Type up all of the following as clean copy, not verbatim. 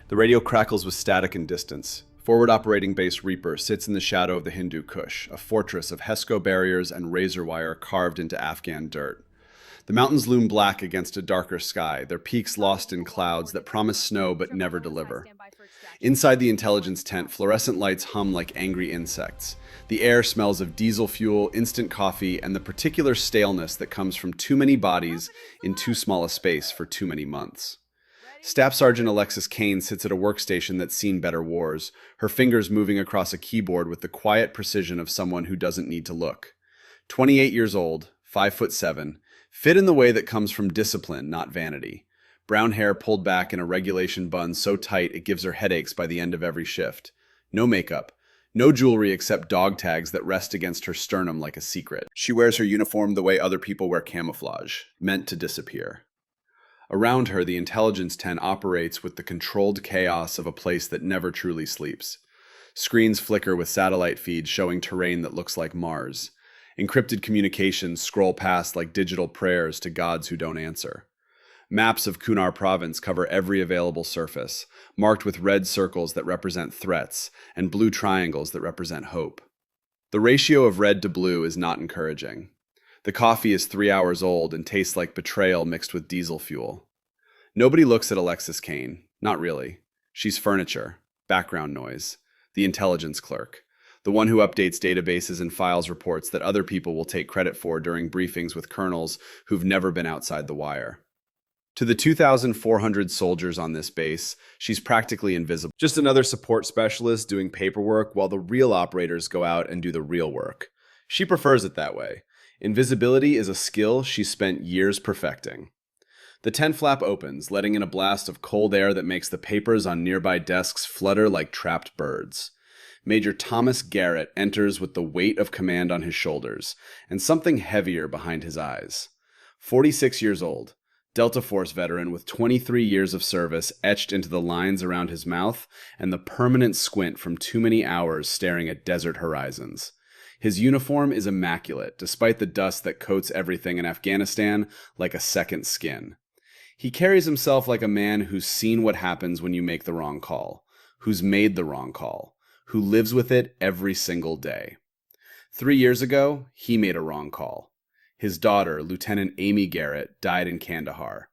The radio crackles with static and distance. Forward Operating Base Reaper sits in the shadow of the Hindu Kush, a fortress of Hesco barriers and razor wire carved into Afghan dirt. The mountains loom black against a darker sky, their peaks lost in clouds that promise snow but never deliver. Inside the intelligence tent, fluorescent lights hum like angry insects. The air smells of diesel fuel, instant coffee, and the particular staleness that comes from too many bodies in too small a space for too many months. Staff Sergeant Alexis Kane sits at a workstation that's seen better wars, her fingers moving across a keyboard with the quiet precision of someone who doesn't need to look. 28 years old, 5'7", fit in the way that comes from discipline, not vanity. Brown hair pulled back in a regulation bun so tight it gives her headaches by the end of every shift. No makeup. No jewelry except dog tags that rest against her sternum like a secret. She wears her uniform the way other people wear camouflage, meant to disappear. Around her, the intelligence tent operates with the controlled chaos of a place that never truly sleeps. Screens flicker with satellite feeds showing terrain that looks like Mars. Encrypted communications scroll past like digital prayers to gods who don't answer. Maps of Kunar province cover every available surface, marked with red circles that represent threats and blue triangles that represent hope. The ratio of red to blue is not encouraging. The coffee is 3 hours old and tastes like betrayal mixed with diesel fuel. Nobody looks at Alexis Kane. Not really. She's furniture, background noise, the intelligence clerk, the one who updates databases and files reports that other people will take credit for during briefings with colonels who've never been outside the wire. To the 2,400 soldiers on this base, she's practically invisible. Just another support specialist doing paperwork while the real operators go out and do the real work. She prefers it that way. Invisibility is a skill she's spent years perfecting. The tent flap opens, letting in a blast of cold air that makes the papers on nearby desks flutter like trapped birds. Major Thomas Garrett enters with the weight of command on his shoulders, and something heavier behind his eyes. 46 years old, Delta Force veteran with 23 years of service etched into the lines around his mouth and the permanent squint from too many hours staring at desert horizons. His uniform is immaculate, despite the dust that coats everything in Afghanistan like a second skin. He carries himself like a man who's seen what happens when you make the wrong call, who's made the wrong call, who lives with it every single day. 3 years ago, he made a wrong call. His daughter, Lieutenant Amy Garrett, died in Kandahar.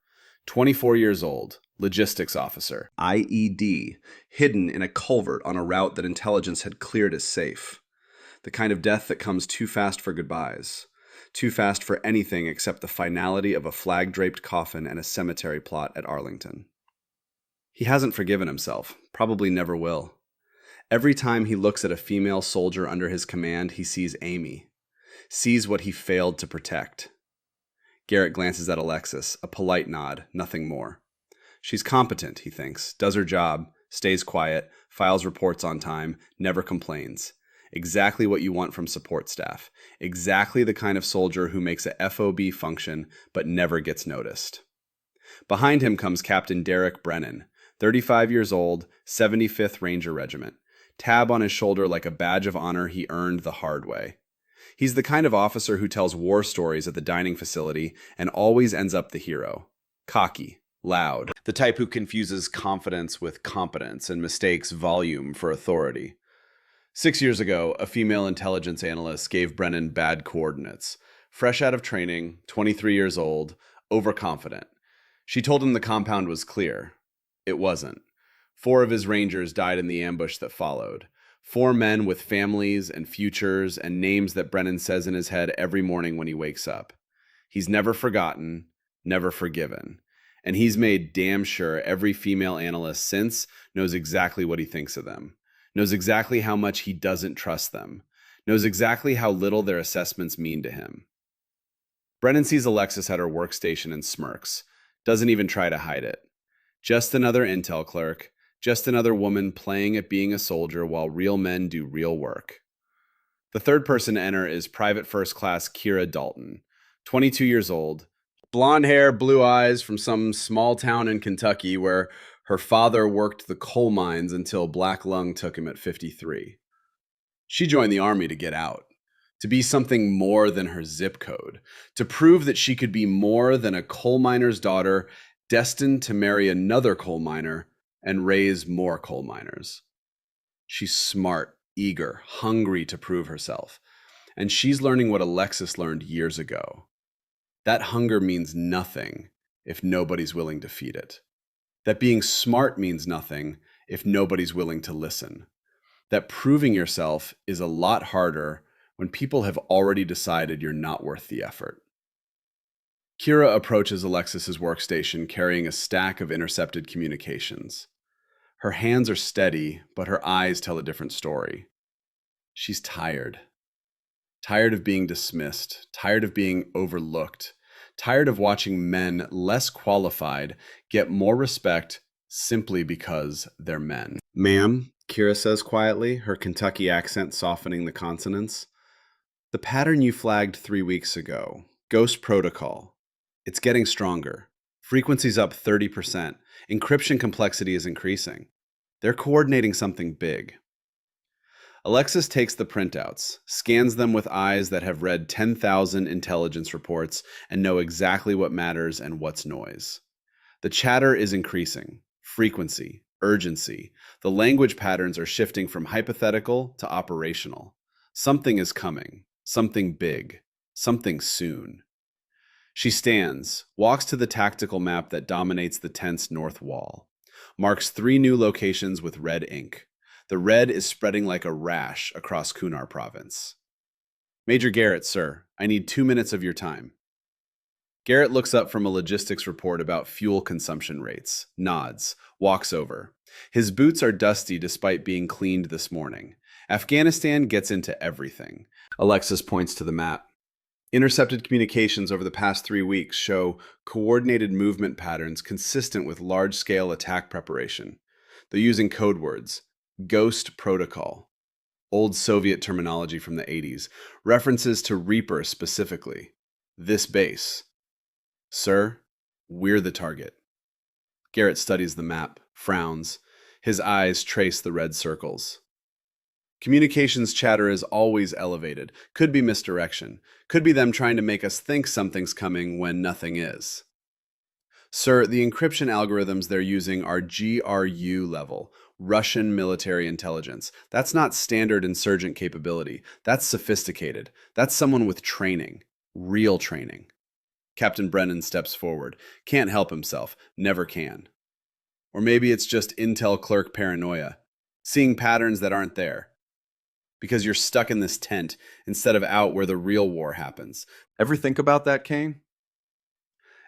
24 years old, logistics officer, IED, hidden in a culvert on a route that intelligence had cleared as safe. The kind of death that comes too fast for goodbyes. Too fast for anything except the finality of a flag-draped coffin and a cemetery plot at Arlington. He hasn't forgiven himself, probably never will. Every time he looks at a female soldier under his command, he sees Amy. Sees what he failed to protect. Garrett glances at Alexis, a polite nod, nothing more. She's competent, he thinks, does her job, stays quiet, files reports on time, never complains. Exactly what you want from support staff. Exactly the kind of soldier who makes a FOB function but never gets noticed. Behind him comes Captain Derek Brennan, 35 years old, 75th Ranger Regiment. Tab on his shoulder like a badge of honor he earned the hard way. He's the kind of officer who tells war stories at the dining facility and always ends up the hero. Cocky, loud, the type who confuses confidence with competence and mistakes volume for authority. 6 years ago, a female intelligence analyst gave Brennan bad coordinates. Fresh out of training, 23 years old, overconfident. She told him the compound was clear. It wasn't. 4 of his rangers died in the ambush that followed. 4 men with families and futures and names that Brennan says in his head every morning when he wakes up. He's never forgotten, never forgiven. And he's made damn sure every female analyst since knows exactly what he thinks of them. Knows exactly how much he doesn't trust them. Knows exactly how little their assessments mean to him. Brennan sees Alexis at her workstation and smirks. Doesn't even try to hide it. Just another intel clerk. Just another woman playing at being a soldier while real men do real work. The third person to enter is Private First Class Kira Dalton, 22 years old, blonde hair, blue eyes, from some small town in Kentucky where her father worked the coal mines until black lung took him at 53. She joined the army to get out, to be something more than her zip code, to prove that she could be more than a coal miner's daughter destined to marry another coal miner and raise more coal miners. She's smart, eager, hungry to prove herself. And she's learning what Alexis learned years ago. That hunger means nothing if nobody's willing to feed it. That being smart means nothing if nobody's willing to listen. That proving yourself is a lot harder when people have already decided you're not worth the effort. Kira approaches Alexis's workstation carrying a stack of intercepted communications. Her hands are steady, but her eyes tell a different story. She's tired. Tired of being dismissed, tired of being overlooked, tired of watching men less qualified get more respect simply because they're men. Ma'am, Kira says quietly, her Kentucky accent softening the consonants. The pattern you flagged 3 weeks ago, Ghost Protocol, it's getting stronger. Frequency's up 30%. Encryption complexity is increasing. They're coordinating something big. Alexis takes the printouts, scans them with eyes that have read 10,000 intelligence reports and know exactly what matters and what's noise. The chatter is increasing. Frequency, urgency. The language patterns are shifting from hypothetical to operational. Something is coming. Something big. Something soon. She stands, walks to the tactical map that dominates the tent's north wall, marks 3 new locations with red ink. The red is spreading like a rash across Kunar province. Major Garrett, sir, I need 2 minutes of your time. Garrett looks up from a logistics report about fuel consumption rates, nods, walks over. His boots are dusty despite being cleaned this morning. Afghanistan gets into everything. Alexis points to the map. Intercepted communications over the past 3 weeks show coordinated movement patterns consistent with large-scale attack preparation. They're using code words. Ghost Protocol, old Soviet terminology from the 80s, references to Reaper specifically. This base. Sir, we're the target. Garrett studies the map, frowns. His eyes trace the red circles. Communications chatter is always elevated. Could be misdirection. Could be them trying to make us think something's coming when nothing is. Sir, the encryption algorithms they're using are GRU level, Russian military intelligence. That's not standard insurgent capability. That's sophisticated. That's someone with training. Real training. Captain Brennan steps forward. Can't help himself. Never can. Or maybe it's just intel clerk paranoia. Seeing patterns that aren't there. Because you're stuck in this tent instead of out where the real war happens. Ever think about that, Kane?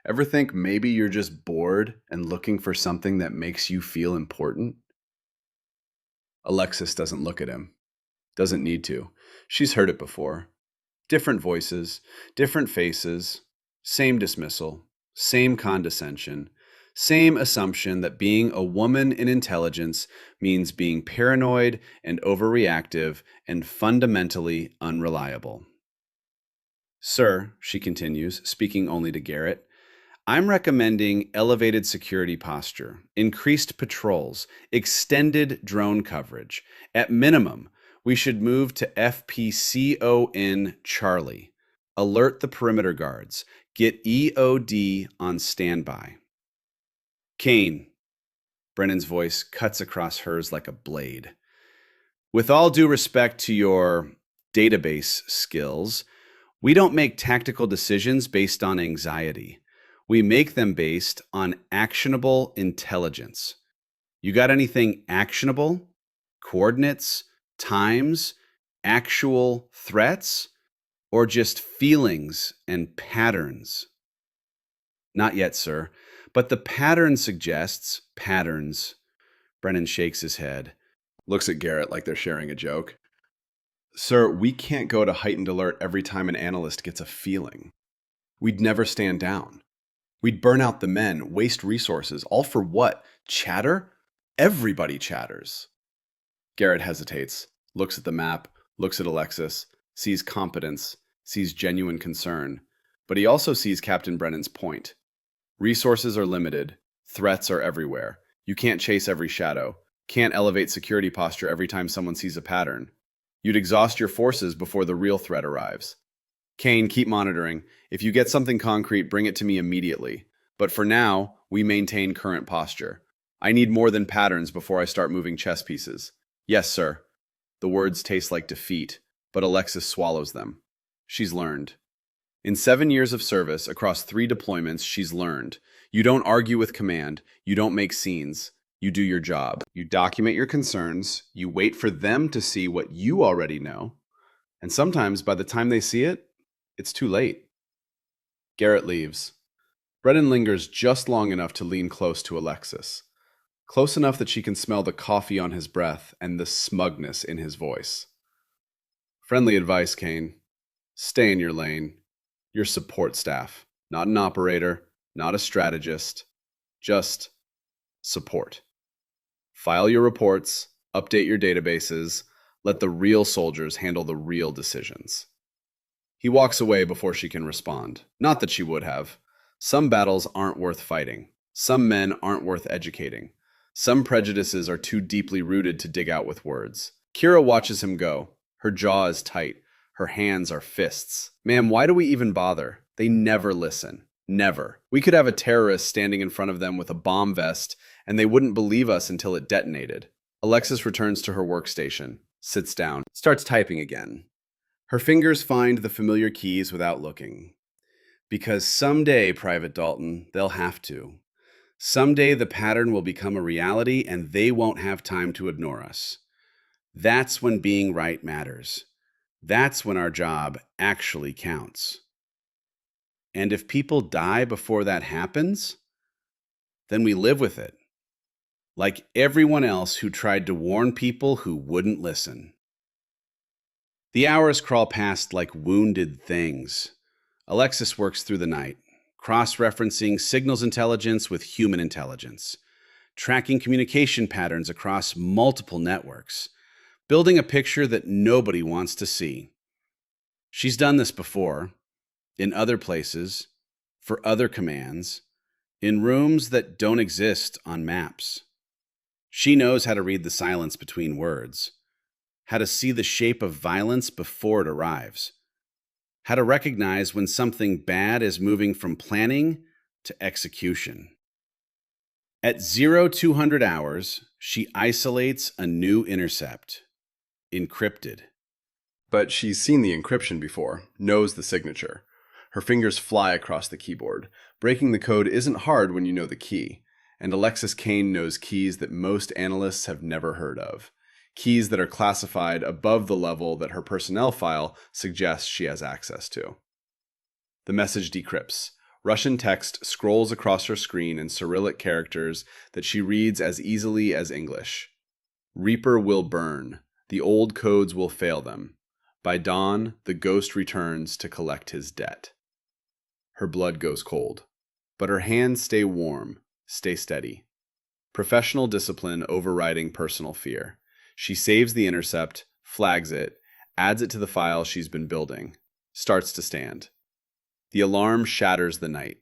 Ever think maybe you're just bored and looking for something that makes you feel important? Alexis doesn't look at him. Doesn't need to. She's heard it before. Different voices, different faces, same dismissal, same condescension, same assumption that being a woman in intelligence means being paranoid and overreactive and fundamentally unreliable. Sir, she continues, speaking only to Garrett, I'm recommending elevated security posture, increased patrols, extended drone coverage. At minimum, we should move to FPCON Charlie. Alert the perimeter guards. Get EOD on standby. Kane. Brennan's voice cuts across hers like a blade. With all due respect to your database skills, we don't make tactical decisions based on anxiety. We make them based on actionable intelligence. You got anything actionable? Coordinates? Times? Actual threats? Or just feelings and patterns? Not yet, sir. But the pattern suggests patterns. Brennan shakes his head, looks at Garrett like they're sharing a joke. Sir, we can't go to heightened alert every time an analyst gets a feeling. We'd never stand down. We'd burn out the men, waste resources, all for what? Chatter? Everybody chatters. Garrett hesitates, looks at the map, looks at Alexis, sees competence, sees genuine concern, but he also sees Captain Brennan's point. Resources are limited. Threats are everywhere. You can't chase every shadow. Can't elevate security posture every time someone sees a pattern. You'd exhaust your forces before the real threat arrives. Kane, keep monitoring. If you get something concrete, bring it to me immediately. But for now, we maintain current posture. I need more than patterns before I start moving chess pieces. Yes, sir. The words taste like defeat, but Alexis swallows them. She's learned. In 7 years of service, across 3 deployments, she's learned. You don't argue with command, you don't make scenes, you do your job. You document your concerns, you wait for them to see what you already know, and sometimes by the time they see it, it's too late. Garrett leaves. Brennan lingers just long enough to lean close to Alexis. Close enough that she can smell the coffee on his breath and the smugness in his voice. Friendly advice, Kane. Stay in your lane. You're support staff, not an operator, not a strategist, just support. File your reports, update your databases, let the real soldiers handle the real decisions. He walks away before she can respond. Not that she would have. Some battles aren't worth fighting. Some men aren't worth educating. Some prejudices are too deeply rooted to dig out with words. Kira watches him go. Her jaw is tight. Her hands are fists. Ma'am, why do we even bother? They never listen. Never. We could have a terrorist standing in front of them with a bomb vest, and they wouldn't believe us until it detonated. Alexis returns to her workstation, sits down, starts typing again. Her fingers find the familiar keys without looking. Because someday, Private Dalton, they'll have to. Someday the pattern will become a reality and they won't have time to ignore us. That's when being right matters. That's when our job actually counts. And if people die before that happens, then we live with it. Like everyone else who tried to warn people who wouldn't listen. The hours crawl past like wounded things. Alexis works through the night, cross-referencing signals intelligence with human intelligence, tracking communication patterns across multiple networks, building a picture that nobody wants to see. She's done this before, in other places, for other commands, in rooms that don't exist on maps. She knows how to read the silence between words, how to see the shape of violence before it arrives, how to recognize when something bad is moving from planning to execution. At 0200 hours, she isolates a new intercept, encrypted. But she's seen the encryption before, knows the signature. Her fingers fly across the keyboard. Breaking the code isn't hard when you know the key, and Alexis Kane knows keys that most analysts have never heard of. Keys that are classified above the level that her personnel file suggests she has access to. The message decrypts. Russian text scrolls across her screen in Cyrillic characters that she reads as easily as English. Reaper will burn. The old codes will fail them. By dawn, the ghost returns to collect his debt. Her blood goes cold, but her hands stay warm, stay steady. Professional discipline overriding personal fear. She saves the intercept, flags it, adds it to the file she's been building, starts to stand. The alarm shatters the night.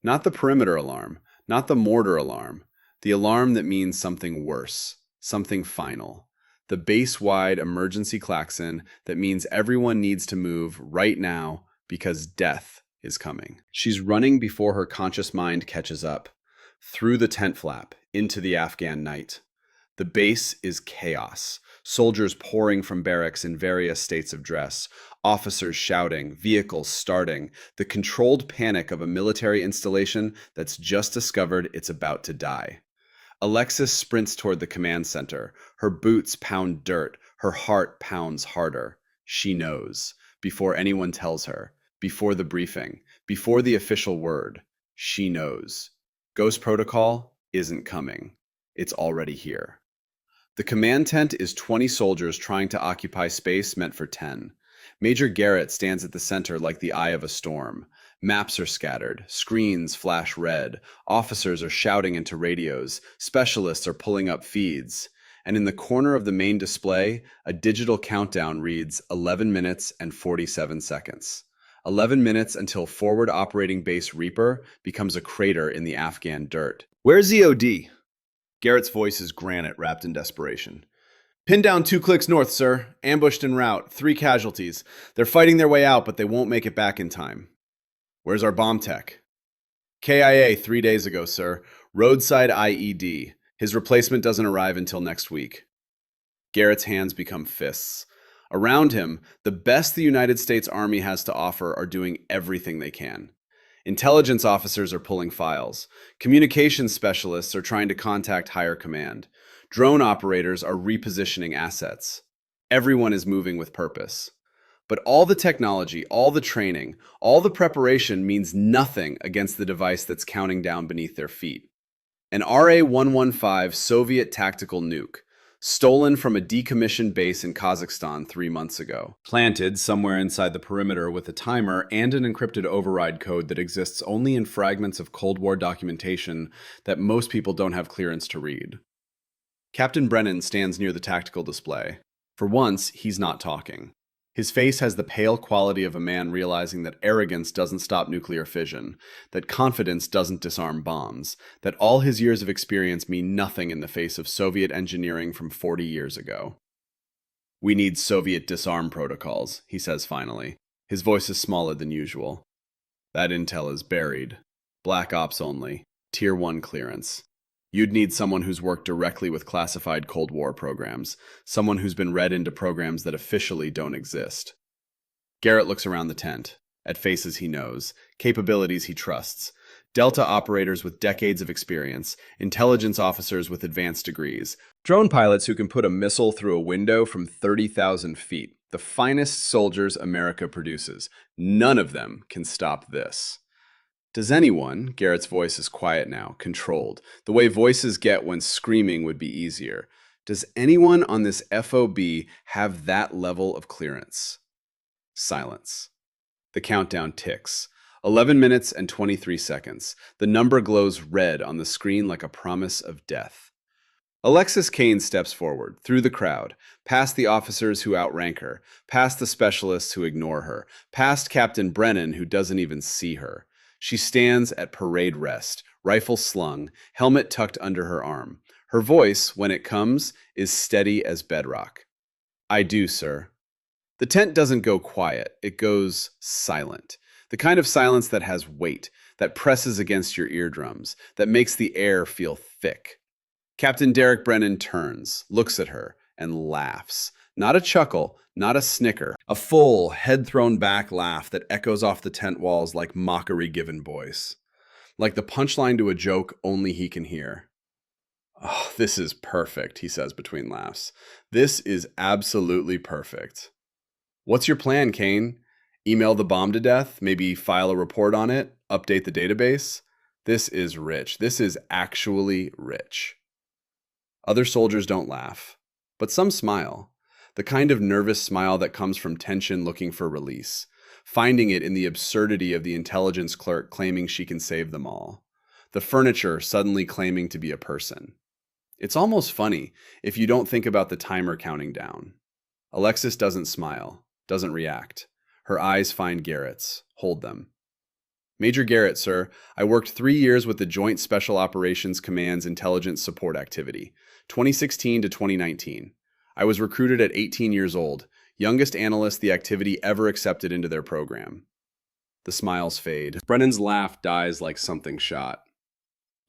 Not the perimeter alarm, not the mortar alarm, the alarm that means something worse, something final. The base-wide emergency klaxon that means everyone needs to move right now because death is coming. She's running before her conscious mind catches up, through the tent flap, into the Afghan night. The base is chaos. Soldiers pouring from barracks in various states of dress, officers shouting, vehicles starting, the controlled panic of a military installation that's just discovered it's about to die. Alexis sprints toward the command center. Her boots pound dirt. Her heart pounds harder. She knows. Before anyone tells her. Before the briefing. Before the official word. She knows. Ghost Protocol isn't coming. It's already here. The command tent is 20 soldiers trying to occupy space meant for 10. Major Garrett stands at the center like the eye of a storm. Maps are scattered, screens flash red, officers are shouting into radios, specialists are pulling up feeds, and in the corner of the main display, a digital countdown reads 11 minutes and 47 seconds. 11 minutes until forward operating base Reaper becomes a crater in the Afghan dirt. Where's EOD? Garrett's voice is granite wrapped in desperation. Pinned down 2 clicks north, sir. Ambushed en route. 3 casualties. They're fighting their way out, but they won't make it back in time. Where's our bomb tech? KIA 3 days ago, sir. Roadside IED. His replacement doesn't arrive until next week. Garrett's hands become fists. Around him, the best the United States Army has to offer are doing everything they can. Intelligence officers are pulling files. Communications specialists are trying to contact higher command. Drone operators are repositioning assets. Everyone is moving with purpose. But all the technology, all the training, all the preparation means nothing against the device that's counting down beneath their feet. An RA-115 Soviet tactical nuke, stolen from a decommissioned base in Kazakhstan 3 months ago. Planted somewhere inside the perimeter with a timer and an encrypted override code that exists only in fragments of Cold War documentation that most people don't have clearance to read. Captain Brennan stands near the tactical display. For once, he's not talking. His face has the pale quality of a man realizing that arrogance doesn't stop nuclear fission, that confidence doesn't disarm bombs, that all his years of experience mean nothing in the face of Soviet engineering from 40 years ago. "We need Soviet disarm protocols," he says finally. His voice is smaller than usual. "That intel is buried. Black Ops only. Tier 1 clearance. You'd need someone who's worked directly with classified Cold War programs, someone who's been read into programs that officially don't exist." Garrett looks around the tent, at faces he knows, capabilities he trusts, Delta operators with decades of experience, intelligence officers with advanced degrees, drone pilots who can put a missile through a window from 30,000 feet, the finest soldiers America produces. None of them can stop this. Does anyone, Garrett's voice is quiet now, controlled, the way voices get when screaming would be easier, does anyone on this FOB have that level of clearance? Silence. The countdown ticks. 11 minutes and 23 seconds. The number glows red on the screen like a promise of death. Alexis Kane steps forward, through the crowd, past the officers who outrank her, past the specialists who ignore her, past Captain Brennan who doesn't even see her. She stands at parade rest, rifle slung, helmet tucked under her arm. Her voice, when it comes, is steady as bedrock. "I do, sir." The tent doesn't go quiet, it goes silent. The kind of silence that has weight, that presses against your eardrums, that makes the air feel thick. Captain Derek Brennan turns, looks at her, and laughs. Not a chuckle, not a snicker. A full, head-thrown-back laugh that echoes off the tent walls like mockery given voice. Like the punchline to a joke only he can hear. "Oh, this is perfect," he says between laughs. "This is absolutely perfect." "What's your plan, Kane? Email the bomb to death? Maybe file a report on it? Update the database?" This is rich. This is actually rich. Other soldiers don't laugh, but some smile. The kind of nervous smile that comes from tension looking for release, finding it in the absurdity of the intelligence clerk claiming she can save them all. The furniture suddenly claiming to be a person. It's almost funny if you don't think about the timer counting down. Alexis doesn't smile, doesn't react. Her eyes find Garrett's, hold them. "Major Garrett, sir. I worked 3 years with the Joint Special Operations Command's Intelligence Support Activity, 2016 to 2019. I was recruited at 18 years old, youngest analyst the activity ever accepted into their program." The smiles fade. Brennan's laugh dies like something shot.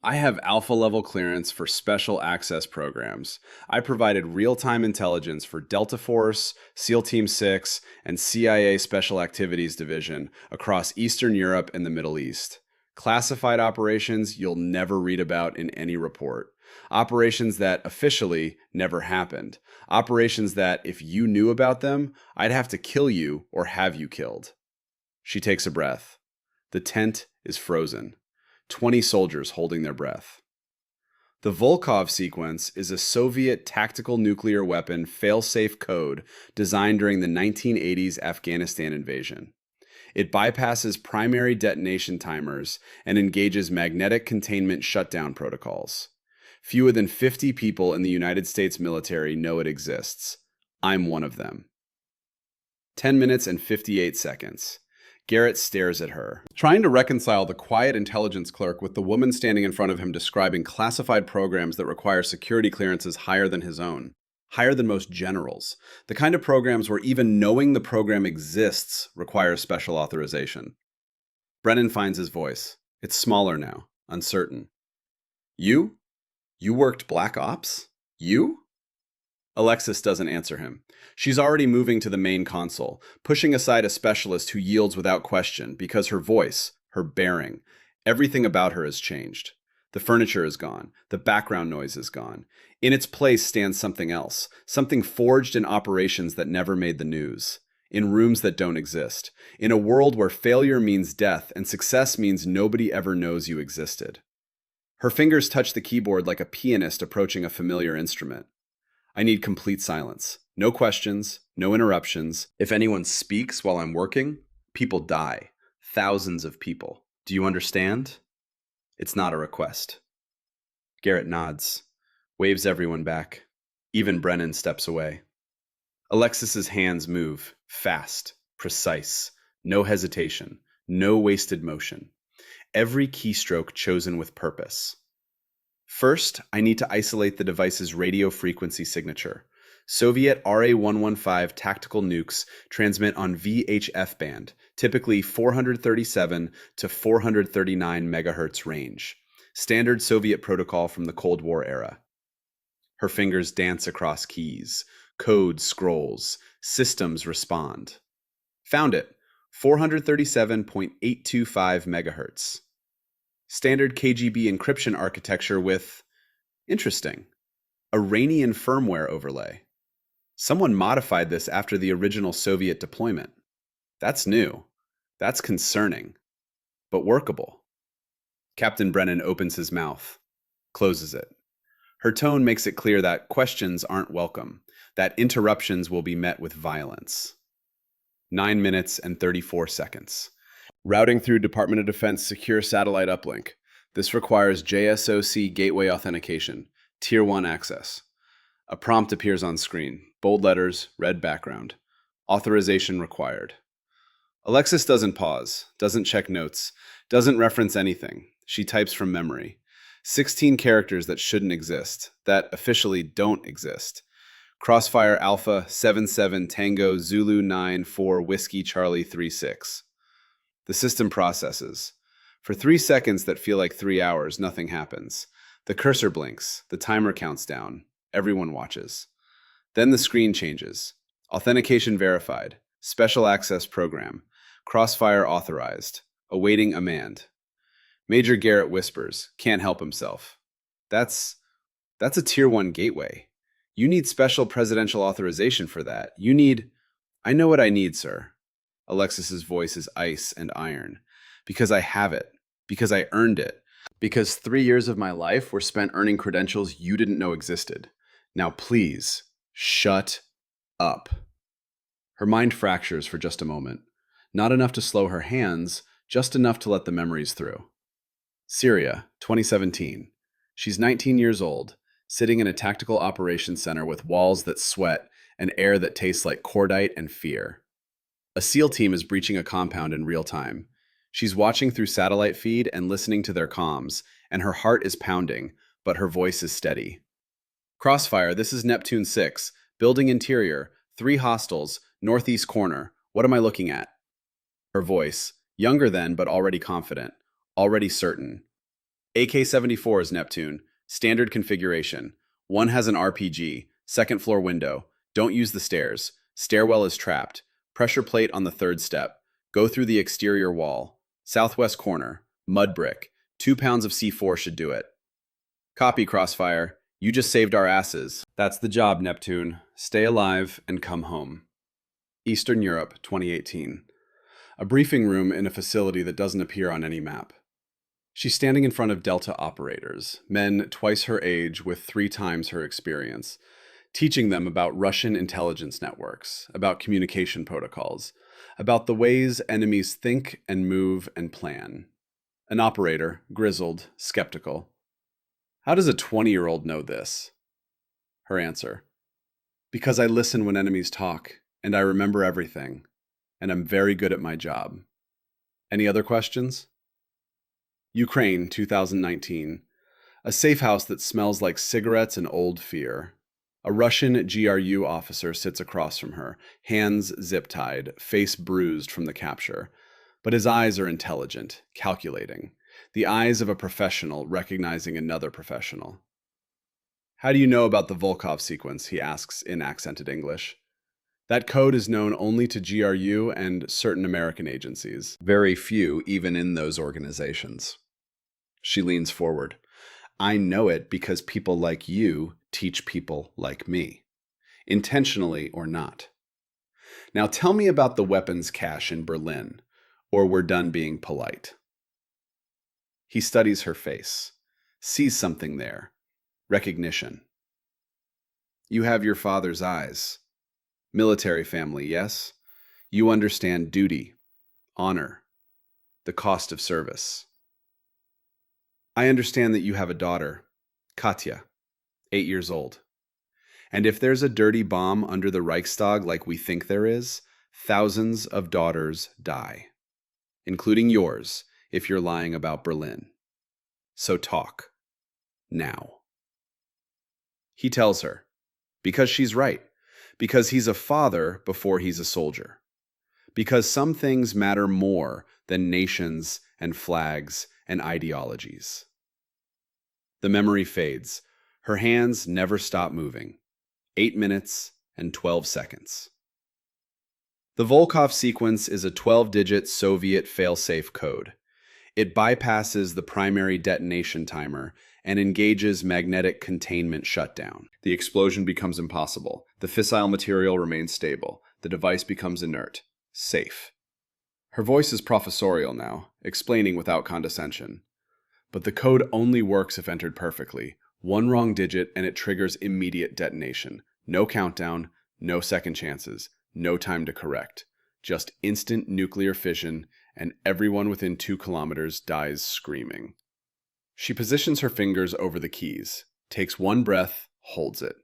"I have alpha-level clearance for special access programs. I provided real-time intelligence for Delta Force, SEAL Team 6, and CIA Special Activities Division across Eastern Europe and the Middle East. Classified operations you'll never read about in any report. Operations that officially never happened. Operations that, if you knew about them, I'd have to kill you or have you killed." She takes a breath. The tent is frozen. 20 soldiers holding their breath. The Volkov sequence is a Soviet tactical nuclear weapon fail-safe code designed during the 1980s Afghanistan invasion. It bypasses primary detonation timers and engages magnetic containment shutdown protocols. Fewer than 50 people in the United States military know it exists. I'm one of them. 10 minutes and 58 seconds. Garrett stares at her, trying to reconcile the quiet intelligence clerk with the woman standing in front of him describing classified programs that require security clearances higher than his own, higher than most generals, the kind of programs where even knowing the program exists requires special authorization. Brennan finds his voice. It's smaller now, uncertain. "You?" You worked Black Ops? You? Alexis doesn't answer him. She's already moving to the main console, pushing aside a specialist who yields without question because her voice, her bearing, everything about her has changed. The furniture is gone. The background noise is gone. In its place stands something else, something forged in operations that never made the news, in rooms that don't exist, in a world where failure means death and success means nobody ever knows you existed. Her fingers touch the keyboard like a pianist approaching a familiar instrument. I need complete silence. No questions, no interruptions. If anyone speaks while I'm working, people die. Thousands of people. Do you understand? It's not a request. Garrett nods, waves everyone back. Even Brennan steps away. Alexis's hands move, fast, precise, no hesitation, no wasted motion. Every keystroke chosen with purpose. First, I need to isolate the device's radio frequency signature. Soviet RA-115 tactical nukes transmit on VHF band, typically 437 to 439 megahertz range. Standard Soviet protocol from the Cold War era. Her fingers dance across keys. Code scrolls. Systems respond. Found it. 437.825 megahertz. Standard KGB encryption architecture with, interesting, Iranian firmware overlay. Someone modified this after the original Soviet deployment. That's new. That's concerning. But workable. Captain Brennan opens his mouth, closes it. Her tone makes it clear that questions aren't welcome, that interruptions will be met with violence. 9 minutes and 34 seconds. Routing through Department of Defense secure satellite uplink. This requires JSOC gateway authentication, Tier 1 access. A prompt appears on screen, bold letters, red background. Authorization required. Alexis doesn't pause, doesn't check notes, doesn't reference anything. She types from memory. 16 characters that shouldn't exist, that officially don't exist. Crossfire Alpha 77 Tango Zulu 94 Whiskey Charlie 36. The system processes. For 3 seconds that feel like 3 hours, nothing happens. The cursor blinks. The timer counts down. Everyone watches. Then the screen changes. Authentication verified. Special access program. Crossfire authorized. Awaiting command. Major Garrett whispers. Can't help himself. That's a Tier 1 gateway. You need special presidential authorization for that. You need... I know what I need, sir. Alexis's voice is ice and iron. Because I have it. Because I earned it. Because 3 years of my life were spent earning credentials you didn't know existed. Now please, shut up. Her mind fractures for just a moment. Not enough to slow her hands, just enough to let the memories through. Syria, 2017. She's 19 years old, sitting in a tactical operations center with walls that sweat and air that tastes like cordite and fear. A SEAL team is breaching a compound in real time. She's watching through satellite feed and listening to their comms, and her heart is pounding, but her voice is steady. Crossfire, this is Neptune 6. Building interior, 3 hostiles, northeast corner. What am I looking at? Her voice, younger then but already confident, already certain. AK-74 is Neptune. Standard configuration. One has an RPG. Second floor window. Don't use the stairs. Stairwell is trapped. Pressure plate on the 3rd step. Go through the exterior wall. Southwest corner. Mud brick. 2 pounds of C4 should do it. Copy, Crossfire. You just saved our asses. That's the job, Neptune. Stay alive and come home. Eastern Europe, 2018. A briefing room in a facility that doesn't appear on any map. She's standing in front of Delta operators, men twice her age with 3 times her experience, teaching them about Russian intelligence networks, about communication protocols, about the ways enemies think and move and plan. An operator, grizzled, skeptical. How does a 20-year-old know this? Her answer. Because I listen when enemies talk, and I remember everything, and I'm very good at my job. Any other questions? Ukraine, 2019. A safe house that smells like cigarettes and old fear. A Russian GRU officer sits across from her, hands zip-tied, face bruised from the capture. But his eyes are intelligent, calculating. The eyes of a professional recognizing another professional. How do you know about the Volkov sequence? He asks in accented English. That code is known only to GRU and certain American agencies. Very few, even in those organizations. She leans forward. I know it because people like you teach people like me, intentionally or not. Now tell me about the weapons cache in Berlin, or we're done being polite. He studies her face, sees something there. Recognition. You have your father's eyes. Military family, yes? You understand duty, honor, the cost of service. I understand that you have a daughter, Katya, 8 years old. And if there's a dirty bomb under the Reichstag like we think there is, thousands of daughters die, including yours if you're lying about Berlin. So talk. Now. He tells her, because she's right, because he's a father before he's a soldier, because some things matter more than nations and flags and ideologies. The memory fades. Her hands never stop moving. 8 minutes and 12 seconds. The Volkov sequence is a 12-digit Soviet failsafe code. It bypasses the primary detonation timer and engages magnetic containment shutdown. The explosion becomes impossible. The fissile material remains stable. The device becomes inert. Safe. Her voice is professorial now, explaining without condescension. But the code only works if entered perfectly. One wrong digit and it triggers immediate detonation. No countdown, no second chances, no time to correct. Just instant nuclear fission, and everyone within 2 kilometers dies screaming. She positions her fingers over the keys, takes one breath, holds it.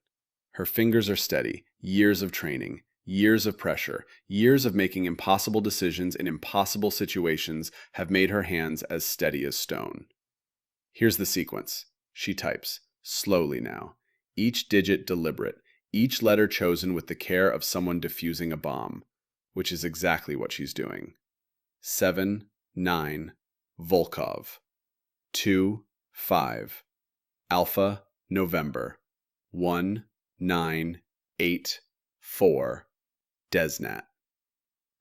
Her fingers are steady. Years of training, years of pressure, years of making impossible decisions in impossible situations have made her hands as steady as stone. Here's the sequence. She types, slowly now, each digit deliberate, each letter chosen with the care of someone defusing a bomb, which is exactly what she's doing. 7, 9, Volkov. 2, 5, Alpha, November. 1, 9, 8, 4, Desnat.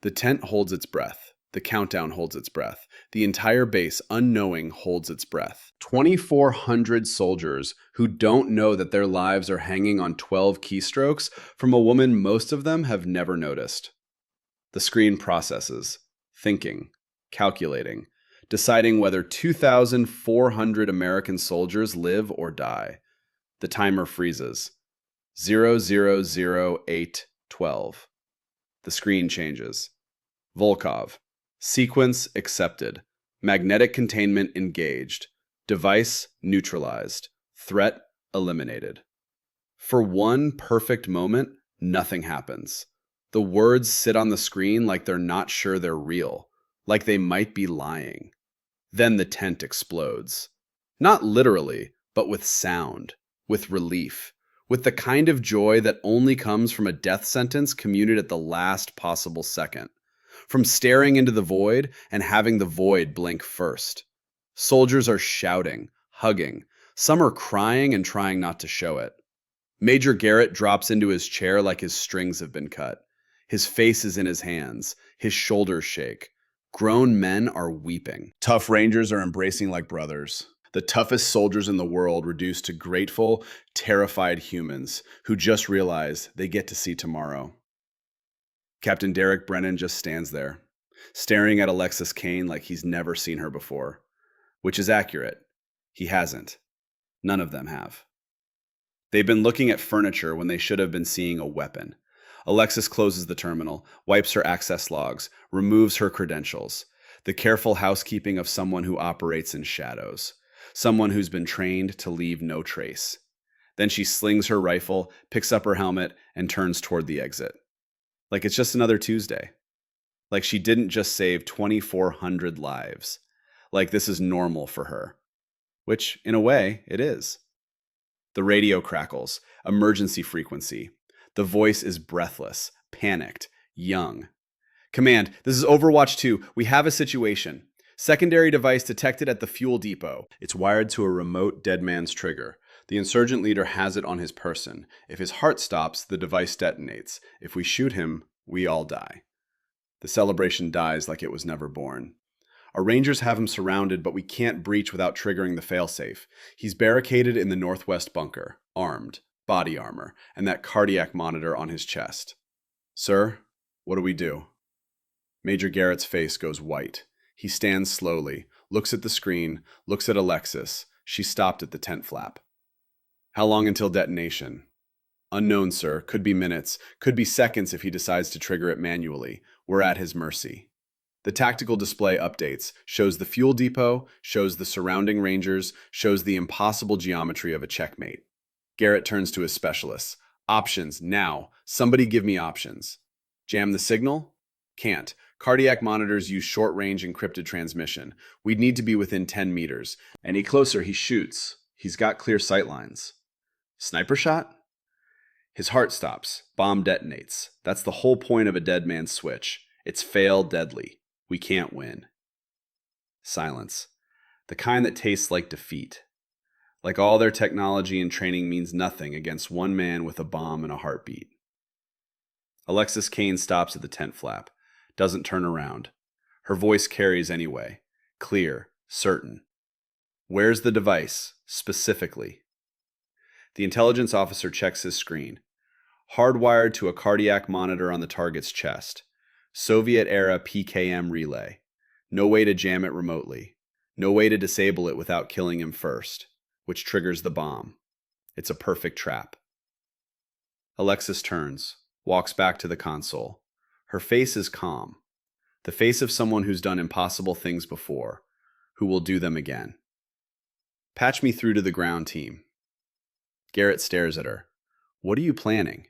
The tent holds its breath. The countdown holds its breath. The entire base, unknowing, holds its breath. 2,400 soldiers who don't know that their lives are hanging on 12 keystrokes from a woman most of them have never noticed. The screen processes, thinking, calculating, deciding whether 2,400 American soldiers live or die. The timer freezes. 000812. The screen changes. Volkov. Sequence accepted. Magnetic containment engaged. Device neutralized. Threat eliminated. For one perfect moment, nothing happens. The words sit on the screen like they're not sure they're real, like they might be lying. Then the tent explodes. Not literally, but with sound, with relief, with the kind of joy that only comes from a death sentence commuted at the last possible second. From staring into the void and having the void blink first. Soldiers are shouting, hugging. Some are crying and trying not to show it. Major Garrett drops into his chair like his strings have been cut. His face is in his hands. His shoulders shake. Grown men are weeping. Tough Rangers are embracing like brothers. The toughest soldiers in the world reduced to grateful, terrified humans who just realize they get to see tomorrow. Captain Derek Brennan just stands there, staring at Alexis Kane like he's never seen her before. Which is accurate. He hasn't. None of them have. They've been looking at furniture when they should have been seeing a weapon. Alexis closes the terminal, wipes her access logs, removes her credentials. The careful housekeeping of someone who operates in shadows. Someone who's been trained to leave no trace. Then she slings her rifle, picks up her helmet, and turns toward the exit. Like it's just another Tuesday. Like she didn't just save 2,400 lives. Like this is normal for her. Which, in a way, it is. The radio crackles, emergency frequency. The voice is breathless, panicked, young. Command, this is Overwatch 2. We have a situation. Secondary device detected at the fuel depot. It's wired to a remote dead man's trigger. The insurgent leader has it on his person. If his heart stops, the device detonates. If we shoot him, we all die. The celebration dies like it was never born. Our rangers have him surrounded, but we can't breach without triggering the failsafe. He's barricaded in the northwest bunker, armed, body armor, and that cardiac monitor on his chest. Sir, what do we do? Major Garrett's face goes white. He stands slowly, looks at the screen, looks at Alexis. She stopped at the tent flap. How long until detonation? Unknown, sir. Could be minutes. Could be seconds if he decides to trigger it manually. We're at his mercy. The tactical display updates, shows the fuel depot, shows the surrounding rangers, shows the impossible geometry of a checkmate. Garrett turns to his specialists. Options, now. Somebody give me options. Jam the signal? Can't. Cardiac monitors use short-range encrypted transmission. We'd need to be within 10 meters. Any closer, he shoots. He's got clear sightlines. Sniper shot? His heart stops. Bomb detonates. That's the whole point of a dead man's switch. It's fail deadly. We can't win. Silence. The kind that tastes like defeat. Like all their technology and training means nothing against one man with a bomb and a heartbeat. Alexis Kane stops at the tent flap. Doesn't turn around. Her voice carries anyway. Clear. Certain. Where's the device, specifically? The intelligence officer checks his screen. Hardwired to a cardiac monitor on the target's chest. Soviet-era PKM relay. No way to jam it remotely. No way to disable it without killing him first, which triggers the bomb. It's a perfect trap. Alexis turns, walks back to the console. Her face is calm. The face of someone who's done impossible things before, who will do them again. Patch me through to the ground team. Garrett stares at her. What are you planning?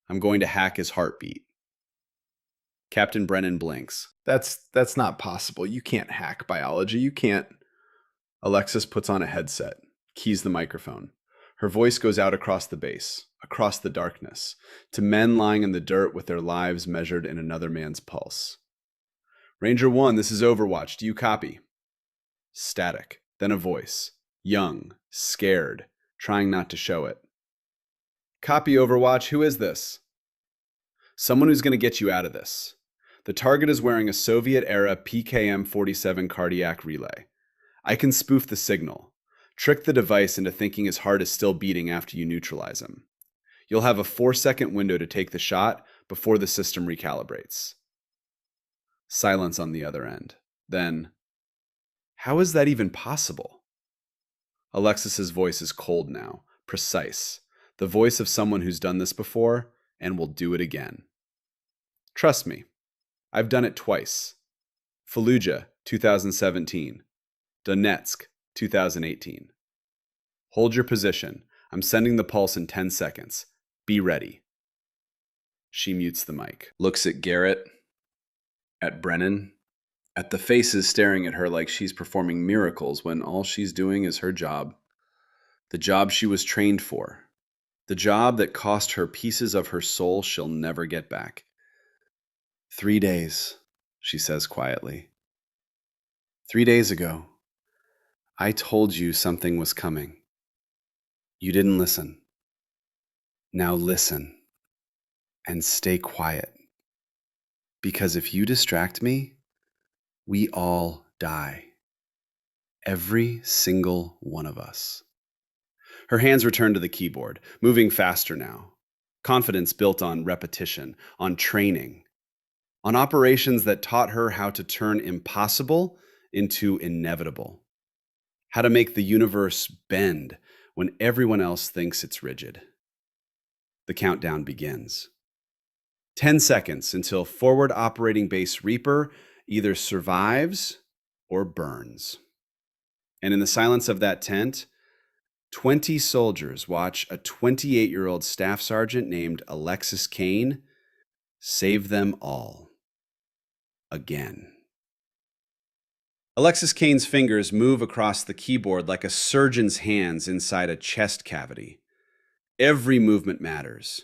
I'm going to hack his heartbeat. Captain Brennan blinks. That's not possible. You can't hack biology. You can't. Alexis puts on a headset, keys the microphone. Her voice goes out across the base, across the darkness, to men lying in the dirt with their lives measured in another man's pulse. Ranger 1, this is Overwatch. Do you copy? Static. Then a voice. Young, scared, trying not to show it. Copy, Overwatch. Who is this? Someone who's going to get you out of this. The target is wearing a Soviet-era PKM-47 cardiac relay. I can spoof the signal, trick the device into thinking his heart is still beating after you neutralize him. You'll have a 4-second window to take the shot before the system recalibrates. Silence on the other end. Then, how is that even possible? Alexis's voice is cold now, precise. The voice of someone who's done this before and will do it again. Trust me, I've done it twice. Fallujah, 2017. Donetsk, 2018. Hold your position. I'm sending the pulse in 10 seconds. Be ready. She mutes the mic. Looks at Garrett, at Brennan, at the faces staring at her like she's performing miracles when all she's doing is her job. The job she was trained for. The job that cost her pieces of her soul she'll never get back. 3 days, she says quietly. 3 days ago, I told you something was coming. You didn't listen. Now listen and stay quiet. Because if you distract me, we all die. Every single one of us. Her hands return to the keyboard, moving faster now. Confidence built on repetition, on training, on operations that taught her how to turn impossible into inevitable. How to make the universe bend when everyone else thinks it's rigid. The countdown begins. 10 seconds until forward operating base Reaper either survives or burns. And in the silence of that tent, 20 soldiers watch a 28-year-old staff sergeant named Alexis Kane save them all. Again. Alexis Kane's fingers move across the keyboard like a surgeon's hands inside a chest cavity. Every movement matters.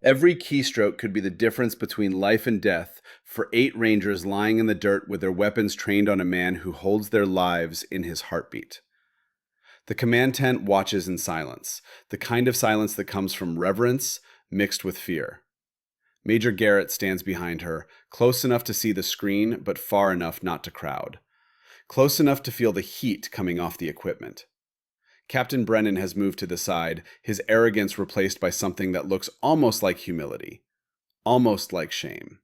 Every keystroke could be the difference between life and death for 8 Rangers lying in the dirt with their weapons trained on a man who holds their lives in his heartbeat. The command tent watches in silence, the kind of silence that comes from reverence mixed with fear. Major Garrett stands behind her, close enough to see the screen, but far enough not to crowd. Close enough to feel the heat coming off the equipment. Captain Brennan has moved to the side, his arrogance replaced by something that looks almost like humility, almost like shame,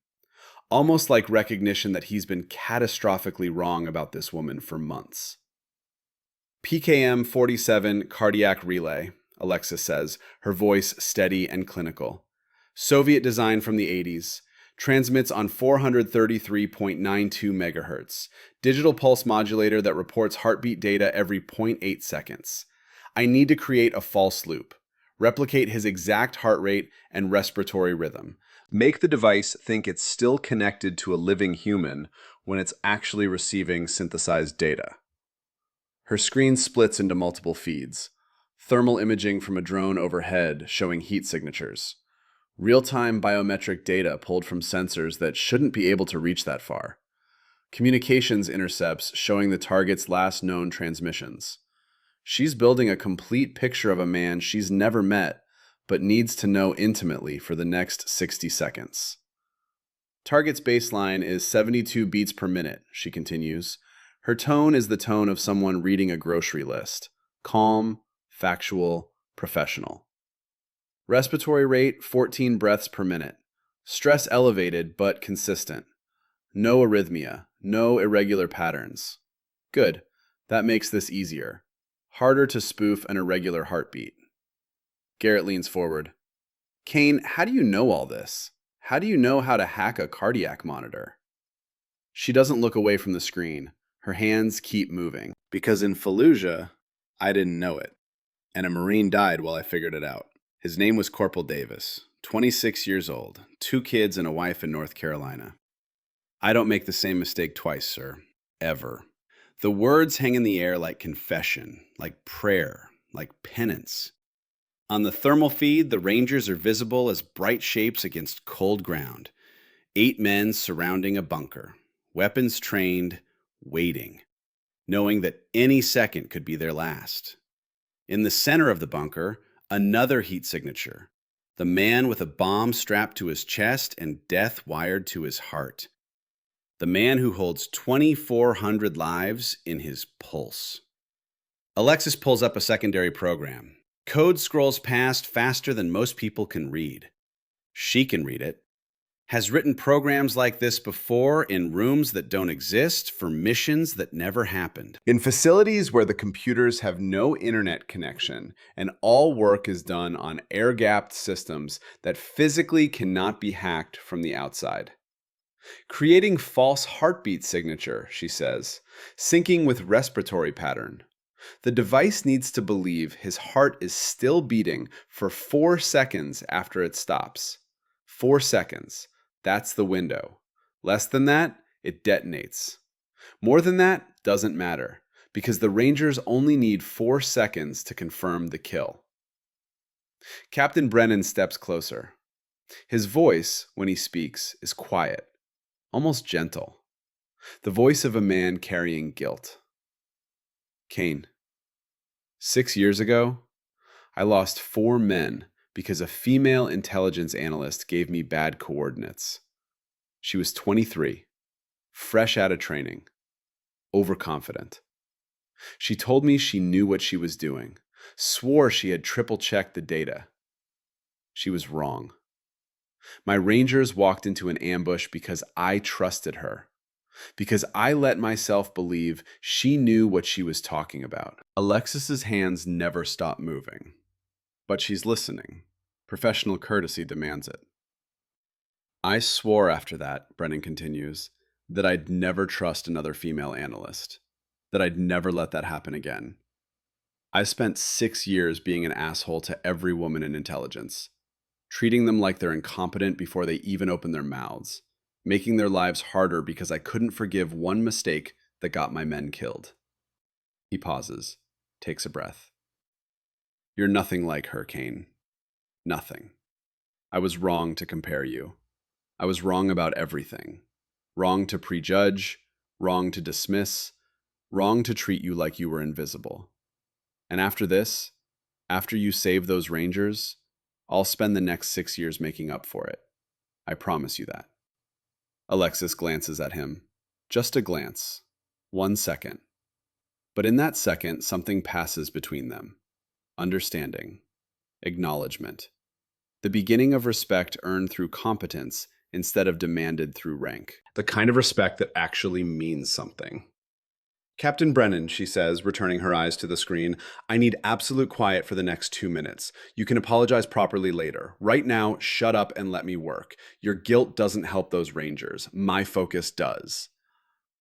almost like recognition that he's been catastrophically wrong about this woman for months. PKM 47 cardiac relay, Alexis says, her voice steady and clinical. Soviet design from the 80s. Transmits on 433.92 megahertz. Digital pulse modulator that reports heartbeat data every 0.8 seconds. I need to create a false loop. Replicate his exact heart rate and respiratory rhythm. Make the device think it's still connected to a living human when it's actually receiving synthesized data. Her screen splits into multiple feeds. Thermal imaging from a drone overhead showing heat signatures. Real-time biometric data pulled from sensors that shouldn't be able to reach that far. Communications intercepts showing the target's last known transmissions. She's building a complete picture of a man she's never met, but needs to know intimately for the next 60 seconds. Target's baseline is 72 beats per minute, she continues. Her tone is the tone of someone reading a grocery list. Calm, factual, professional. Respiratory rate, 14 breaths per minute. Stress elevated, but consistent. No arrhythmia, no irregular patterns. Good. That makes this easier. Harder to spoof an irregular heartbeat. Garrett leans forward. Kane, how do you know all this? How do you know how to hack a cardiac monitor? She doesn't look away from the screen. Her hands keep moving. Because in Fallujah, I didn't know it. And a Marine died while I figured it out. His name was Corporal Davis, 26 years old, 2 kids and a wife in North Carolina. I don't make the same mistake twice, sir. Ever. The words hang in the air like confession, like prayer, like penance. On the thermal feed, the Rangers are visible as bright shapes against cold ground. 8 men surrounding a bunker, weapons trained, waiting, knowing that any second could be their last. In the center of the bunker, another heat signature. The man with a bomb strapped to his chest and death wired to his heart. The man who holds 2,400 lives in his pulse. Alexis pulls up a secondary program. Code scrolls past faster than most people can read. She can read it. Has written programs like this before in rooms that don't exist for missions that never happened. In facilities where the computers have no internet connection and all work is done on air-gapped systems that physically cannot be hacked from the outside. Creating false heartbeat signature, she says, syncing with respiratory pattern. The device needs to believe his heart is still beating for 4 seconds after it stops. 4 seconds. That's the window. Less than that, it detonates. More than that, doesn't matter, because the Rangers only need 4 seconds to confirm the kill. Captain Brennan steps closer. His voice, when he speaks, is quiet, almost gentle. The voice of a man carrying guilt. Kane, 6 years ago, I lost 4 men because a female intelligence analyst gave me bad coordinates. She was 23, fresh out of training, overconfident. She told me she knew what she was doing, swore she had triple-checked the data. She was wrong. My Rangers walked into an ambush because I trusted her, because I let myself believe she knew what she was talking about. Alexis's hands never stop moving, but she's listening. Professional courtesy demands it. I swore after that, Brennan continues, that I'd never trust another female analyst, that I'd never let that happen again. I spent 6 years being an asshole to every woman in intelligence, treating them like they're incompetent before they even open their mouths, making their lives harder because I couldn't forgive one mistake that got my men killed. He pauses, takes a breath. You're nothing like her, Kane. Nothing. I was wrong to compare you. I was wrong about everything. Wrong to prejudge, wrong to dismiss, wrong to treat you like you were invisible. And after this, after you save those Rangers, I'll spend the next 6 years making up for it. I promise you that. Alexis glances at him. Just a glance. 1 second. But in that second, something passes between them. Understanding. Acknowledgement. The beginning of respect earned through competence instead of demanded through rank. The kind of respect that actually means something. Captain Brennan, she says, returning her eyes to the screen, I need absolute quiet for the next 2 minutes. You can apologize properly later. Right now, shut up and let me work. Your guilt doesn't help those Rangers. My focus does.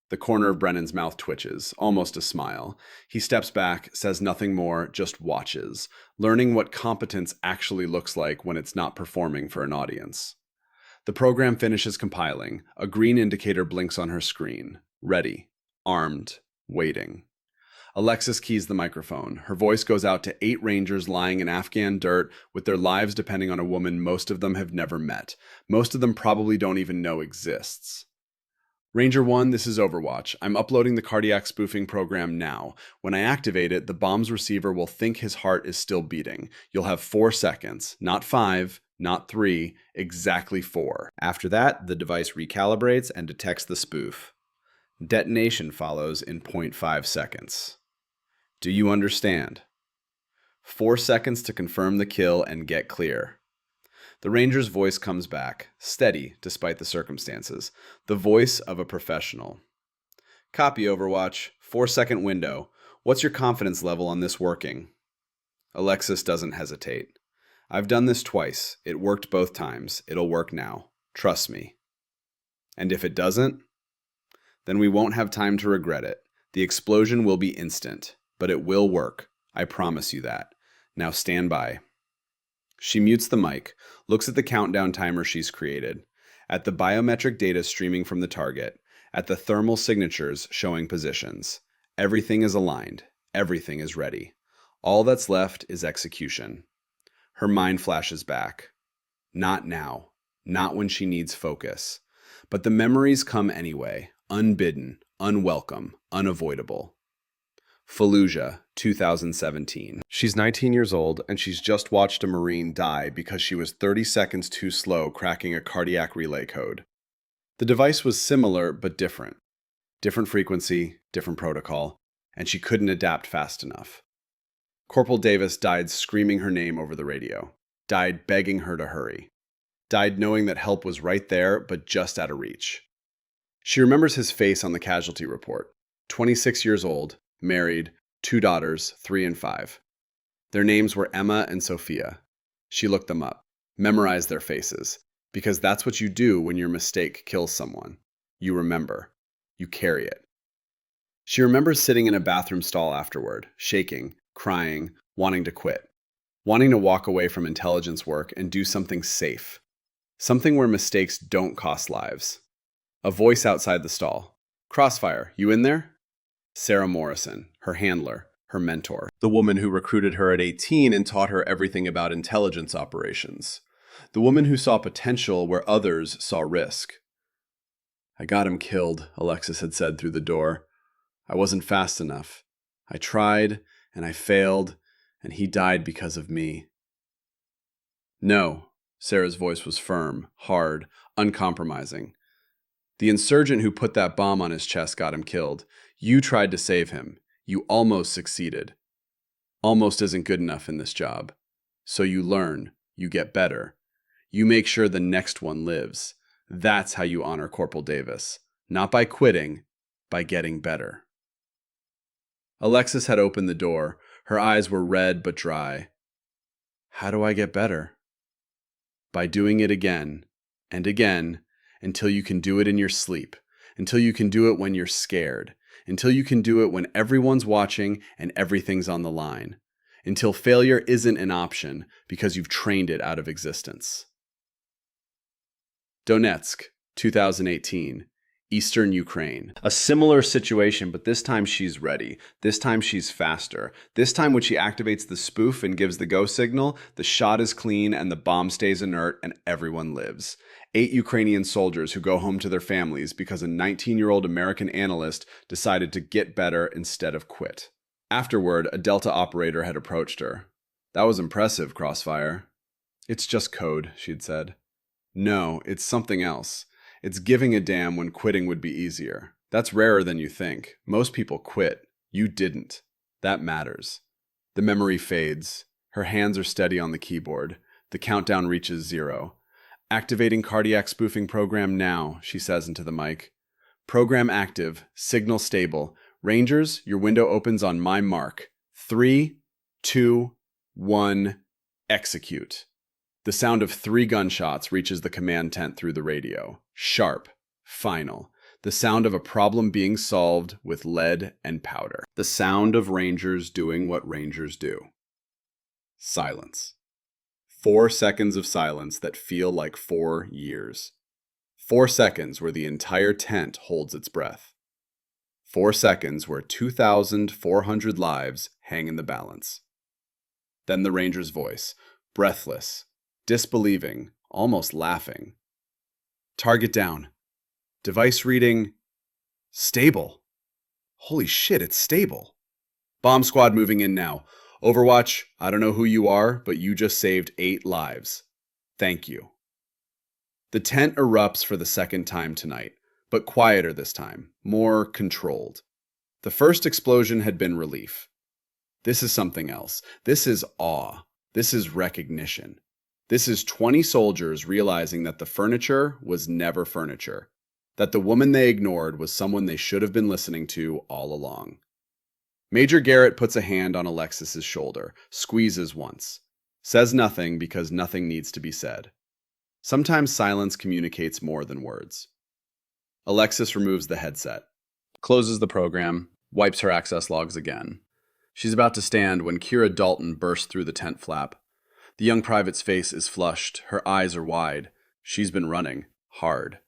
The corner of Brennan's mouth twitches, almost a smile. He steps back, says nothing more, just watches, learning what competence actually looks like when it's not performing for an audience. The program finishes compiling. A green indicator blinks on her screen. Ready. Armed. Waiting. Alexis keys the microphone. Her voice goes out to 8 Rangers lying in Afghan dirt with their lives depending on a woman most of them have never met. Most of them probably don't even know exists. Ranger 1, this is Overwatch. I'm uploading the cardiac spoofing program now. When I activate it, the bomb's receiver will think his heart is still beating. You'll have 4 seconds, not 5, not 3, exactly 4. After that, the device recalibrates and detects the spoof. Detonation follows in 0.5 seconds. Do you understand? 4 seconds to confirm the kill and get clear. The Ranger's voice comes back, steady despite the circumstances, the voice of a professional. Copy, Overwatch. 4-second window. What's your confidence level on this working? Alexis doesn't hesitate. I've done this twice. It worked both times. It'll work now. Trust me. And if it doesn't? Then we won't have time to regret it. The explosion will be instant, but it will work. I promise you that. Now stand by. She mutes the mic, looks at the countdown timer she's created, at the biometric data streaming from the target, at the thermal signatures showing positions. Everything is aligned. Everything is ready. All that's left is execution. Her mind flashes back. Not now. Not when she needs focus. But the memories come anyway. Unbidden, unwelcome, unavoidable. Fallujah, 2017. She's 19 years old, and she's just watched a Marine die because she was 30 seconds too slow cracking a cardiac relay code. The device was similar, but different. Different frequency, different protocol, and she couldn't adapt fast enough. Corporal Davis died screaming her name over the radio. Died begging her to hurry. Died knowing that help was right there, but just out of reach. She remembers his face on the casualty report. 26 years old, married, 2 daughters, 3 and 5. Their names were Emma and Sophia. She looked them up, memorized their faces, because that's what you do when your mistake kills someone. You remember. You carry it. She remembers sitting in a bathroom stall afterward, shaking, crying, wanting to quit, wanting to walk away from intelligence work and do something safe, something where mistakes don't cost lives. A voice outside the stall. Crossfire, you in there? Sarah Morrison, her handler, her mentor. The woman who recruited her at 18 and taught her everything about intelligence operations. The woman who saw potential where others saw risk. I got him killed, Alexis had said through the door. I wasn't fast enough. I tried, and I failed, and he died because of me. No, Sarah's voice was firm, hard, uncompromising. The insurgent who put that bomb on his chest got him killed. You tried to save him. You almost succeeded. Almost isn't good enough in this job. So you learn. You get better. You make sure the next one lives. That's how you honor Corporal Davis. Not by quitting, by getting better. Alexis had opened the door. Her eyes were red but dry. How do I get better? By doing it again and again, until you can do it in your sleep, until you can do it when you're scared, until you can do it when everyone's watching and everything's on the line, until failure isn't an option because you've trained it out of existence. Donetsk, 2018, Eastern Ukraine. A similar situation, but this time she's ready. This time she's faster. This time when she activates the spoof and gives the go signal, the shot is clean and the bomb stays inert and everyone lives. 8 Ukrainian soldiers who go home to their families because a 19-year-old American analyst decided to get better instead of quit. Afterward, a Delta operator had approached her. "That was impressive, Crossfire." "It's just code," she'd said. "No, it's something else. It's giving a damn when quitting would be easier. That's rarer than you think. Most people quit. You didn't. That matters." The memory fades. Her hands are steady on the keyboard. The countdown reaches 0. "Activating cardiac spoofing program now," she says into the mic. "Program active. Signal stable. Rangers, your window opens on my mark. 3, 2, 1, execute." The sound of 3 gunshots reaches the command tent through the radio. Sharp. Final. The sound of a problem being solved with lead and powder. The sound of Rangers doing what Rangers do. Silence. 4 seconds of silence that feel like 4 years. 4 seconds where the entire tent holds its breath. 4 seconds where 2,400 lives hang in the balance. Then the Ranger's voice, breathless, disbelieving, almost laughing. "Target down. Device reading stable. Holy shit, it's stable. Bomb squad moving in now. Overwatch, I don't know who you are, but you just saved 8 lives. Thank you." The tent erupts for the second time tonight, but quieter this time, more controlled. The first explosion had been relief. This is something else. This is awe. This is recognition. This is 20 soldiers realizing that the furniture was never furniture, that the woman they ignored was someone they should have been listening to all along. Major Garrett puts a hand on Alexis's shoulder, squeezes once, says nothing because nothing needs to be said. Sometimes silence communicates more than words. Alexis removes the headset, closes the program, wipes her access logs again. She's about to stand when Kira Dalton bursts through the tent flap. The young private's face is flushed, her eyes are wide. She's been running, hard.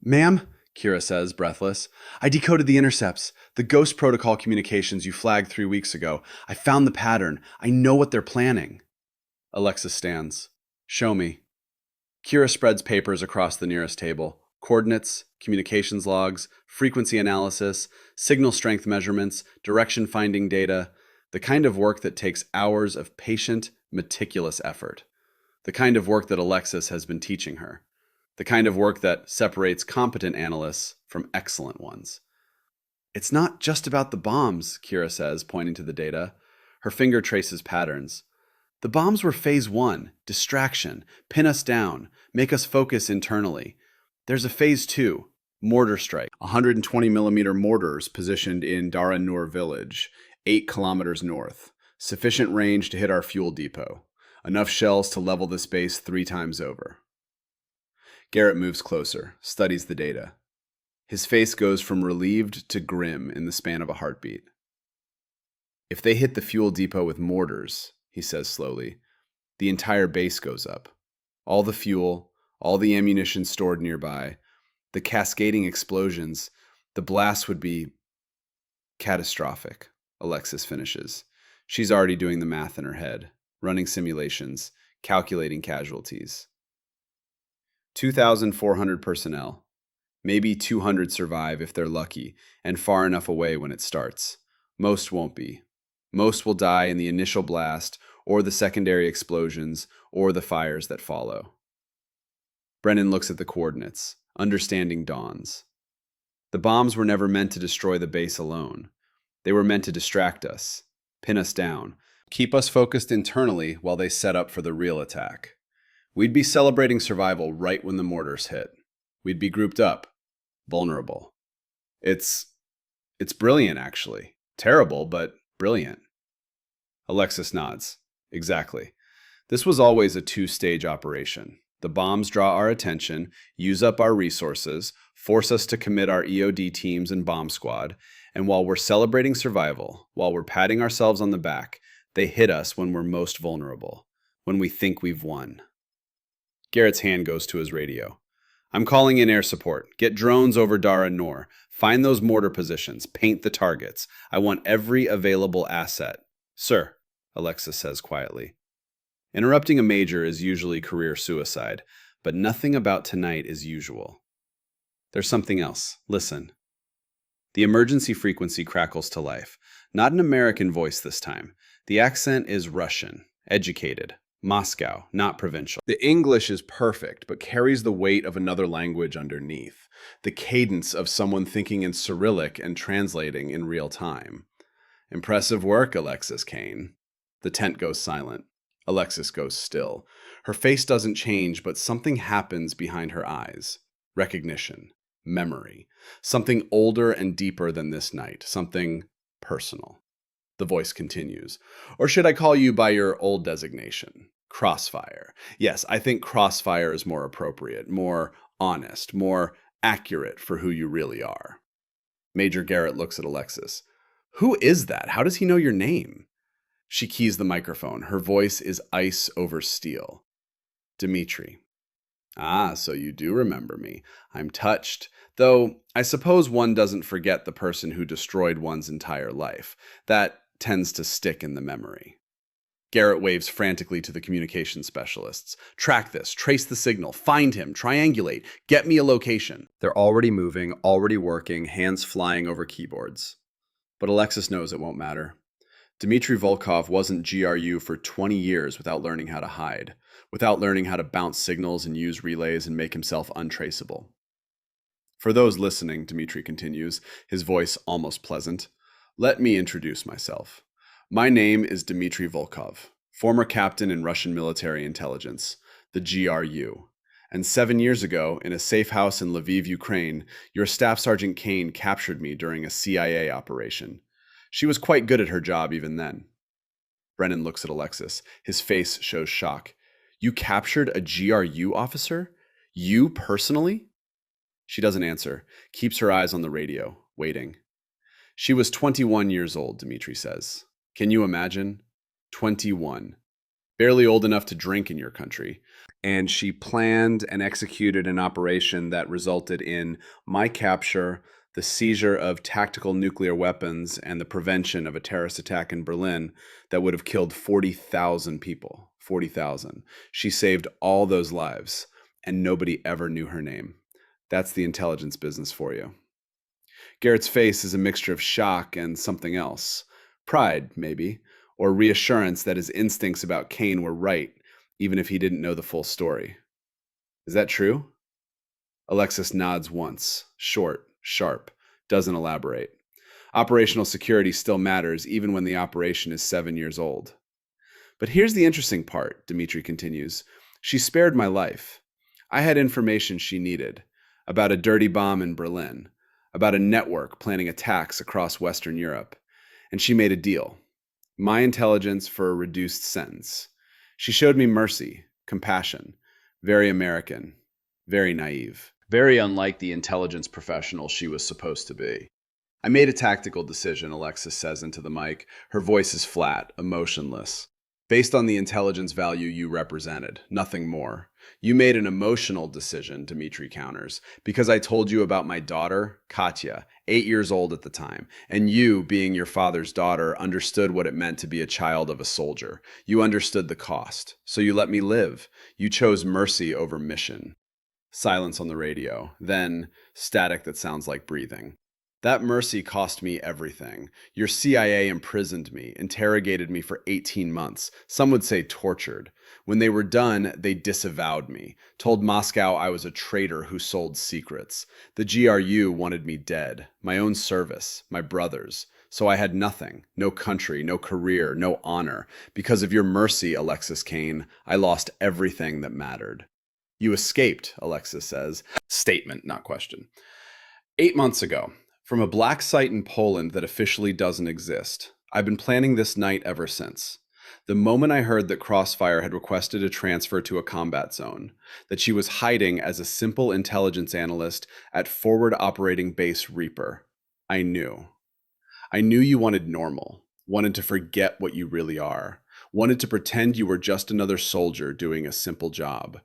"Ma'am," Kira says, breathless, "I decoded the intercepts, the Ghost Protocol communications you flagged 3 weeks ago. I found the pattern. I know what they're planning." Alexis stands. "Show me." Kira spreads papers across the nearest table. Coordinates, communications logs, frequency analysis, signal strength measurements, direction finding data, the kind of work that takes hours of patient, meticulous effort. The kind of work that Alexis has been teaching her. The kind of work that separates competent analysts from excellent ones. "It's not just about the bombs," Kira says, pointing to the data. Her finger traces patterns. "The bombs were phase 1, distraction, pin us down, make us focus internally. There's a phase 2, mortar strike, 120mm mortars positioned in Dara Nur village, 8 kilometers north. Sufficient range to hit our fuel depot. Enough shells to level this base 3 times over." Garrett moves closer, studies the data. His face goes from relieved to grim in the span of a heartbeat. "If they hit the fuel depot with mortars," he says slowly, "the entire base goes up. All the fuel, all the ammunition stored nearby, the cascading explosions, the blast would be catastrophic," Alexis finishes. She's already doing the math in her head, running simulations, calculating casualties. 2,400 personnel. Maybe 200 survive if they're lucky, and far enough away when it starts. Most won't be. Most will die in the initial blast, or the secondary explosions, or the fires that follow. Brennan looks at the coordinates. Understanding dawns. The bombs were never meant to destroy the base alone. They were meant to distract us, pin us down, keep us focused internally while they set up for the real attack. We'd be celebrating survival right when the mortars hit. We'd be grouped up, vulnerable. It's brilliant, actually. Terrible, but brilliant. Alexis nods. Exactly. This was always a 2-stage operation. The bombs draw our attention, use up our resources, force us to commit our EOD teams and bomb squad, and while we're celebrating survival, while we're patting ourselves on the back, they hit us when we're most vulnerable, when we think we've won. Garrett's hand goes to his radio. "I'm calling in air support. Get drones over Dara Nur. Find those mortar positions. Paint the targets. I want every available asset." "Sir," Alexis says quietly. Interrupting a major is usually career suicide, but nothing about tonight is usual. There's something else. Listen. The emergency frequency crackles to life. Not an American voice this time. The accent is Russian, educated, Moscow, not provincial. The English is perfect, but carries the weight of another language underneath. The cadence of someone thinking in Cyrillic and translating in real time. Impressive work, Alexis Kane. The tent goes silent. Alexis goes still. Her face doesn't change, but something happens behind her eyes. Recognition. Memory. Something older and deeper than this night. Something personal. The voice continues. Or should I call you by your old designation? Crossfire. Yes, I think Crossfire is more appropriate, more honest, more accurate for who you really are. Major Garrett looks at Alexis. Who is that? How does he know your name? She keys the microphone. Her voice is ice over steel. Dmitri. Ah, so you do remember me. I'm touched. Though, I suppose one doesn't forget the person who destroyed one's entire life. That tends to stick in the memory. Garrett waves frantically to the communications specialists. Track this, trace the signal, find him, triangulate, get me a location. They're already moving, already working, hands flying over keyboards. But Alexis knows it won't matter. Dmitry Volkov wasn't GRU for 20 years without learning how to hide, without learning how to bounce signals and use relays and make himself untraceable. For those listening, Dmitry continues, his voice almost pleasant, let me introduce myself. My name is Dmitry Volkov, former captain in Russian military intelligence, the GRU. And 7 years ago, in a safe house in Lviv, Ukraine, your Staff Sergeant Kane captured me during a CIA operation. She was quite good at her job even then. Brennan looks at Alexis. His face shows shock. You captured a GRU officer? You personally? She doesn't answer, keeps her eyes on the radio, waiting. She was 21 years old, Dmitry says. Can you imagine? 21. Barely old enough to drink in your country. And she planned and executed an operation that resulted in my capture, the seizure of tactical nuclear weapons, and the prevention of a terrorist attack in Berlin that would have killed 40,000 people. 40,000. She saved all those lives, and nobody ever knew her name. That's the intelligence business for you. Garrett's face is a mixture of shock and something else. Pride, maybe, or reassurance that his instincts about Kane were right, even if he didn't know the full story. Is that true? Alexis nods once, short, sharp, doesn't elaborate. Operational security still matters, even when the operation is 7 years old. But here's the interesting part, Dmitry continues. She spared my life. I had information she needed about a dirty bomb in Berlin, about a network planning attacks across Western Europe, and she made a deal. My intelligence for a reduced sentence. She showed me mercy, compassion, very American, very naive, very unlike the intelligence professional she was supposed to be. I made a tactical decision, Alexis says into the mic. Her voice is flat, emotionless. Based on the intelligence value you represented, nothing more. You made an emotional decision, Dmitry counters, because I told you about my daughter, Katya, 8 years old at the time, and you, being your father's daughter, understood what it meant to be a child of a soldier. You understood the cost, so you let me live. You chose mercy over mission. Silence on the radio, then static that sounds like breathing. That mercy cost me everything. Your CIA imprisoned me, interrogated me for 18 months. Some would say tortured. When they were done, they disavowed me, told Moscow I was a traitor who sold secrets. The GRU wanted me dead, my own service, my brothers. So I had nothing, no country, no career, no honor. Because of your mercy, Alexis Kane, I lost everything that mattered. You escaped, Alexis says. Statement, not question. 8 months ago. From a black site in Poland that officially doesn't exist. I've been planning this night ever since. The moment I heard that Crossfire had requested a transfer to a combat zone, that she was hiding as a simple intelligence analyst at Forward Operating Base Reaper, I knew. I knew you wanted normal, wanted to forget what you really are, wanted to pretend you were just another soldier doing a simple job.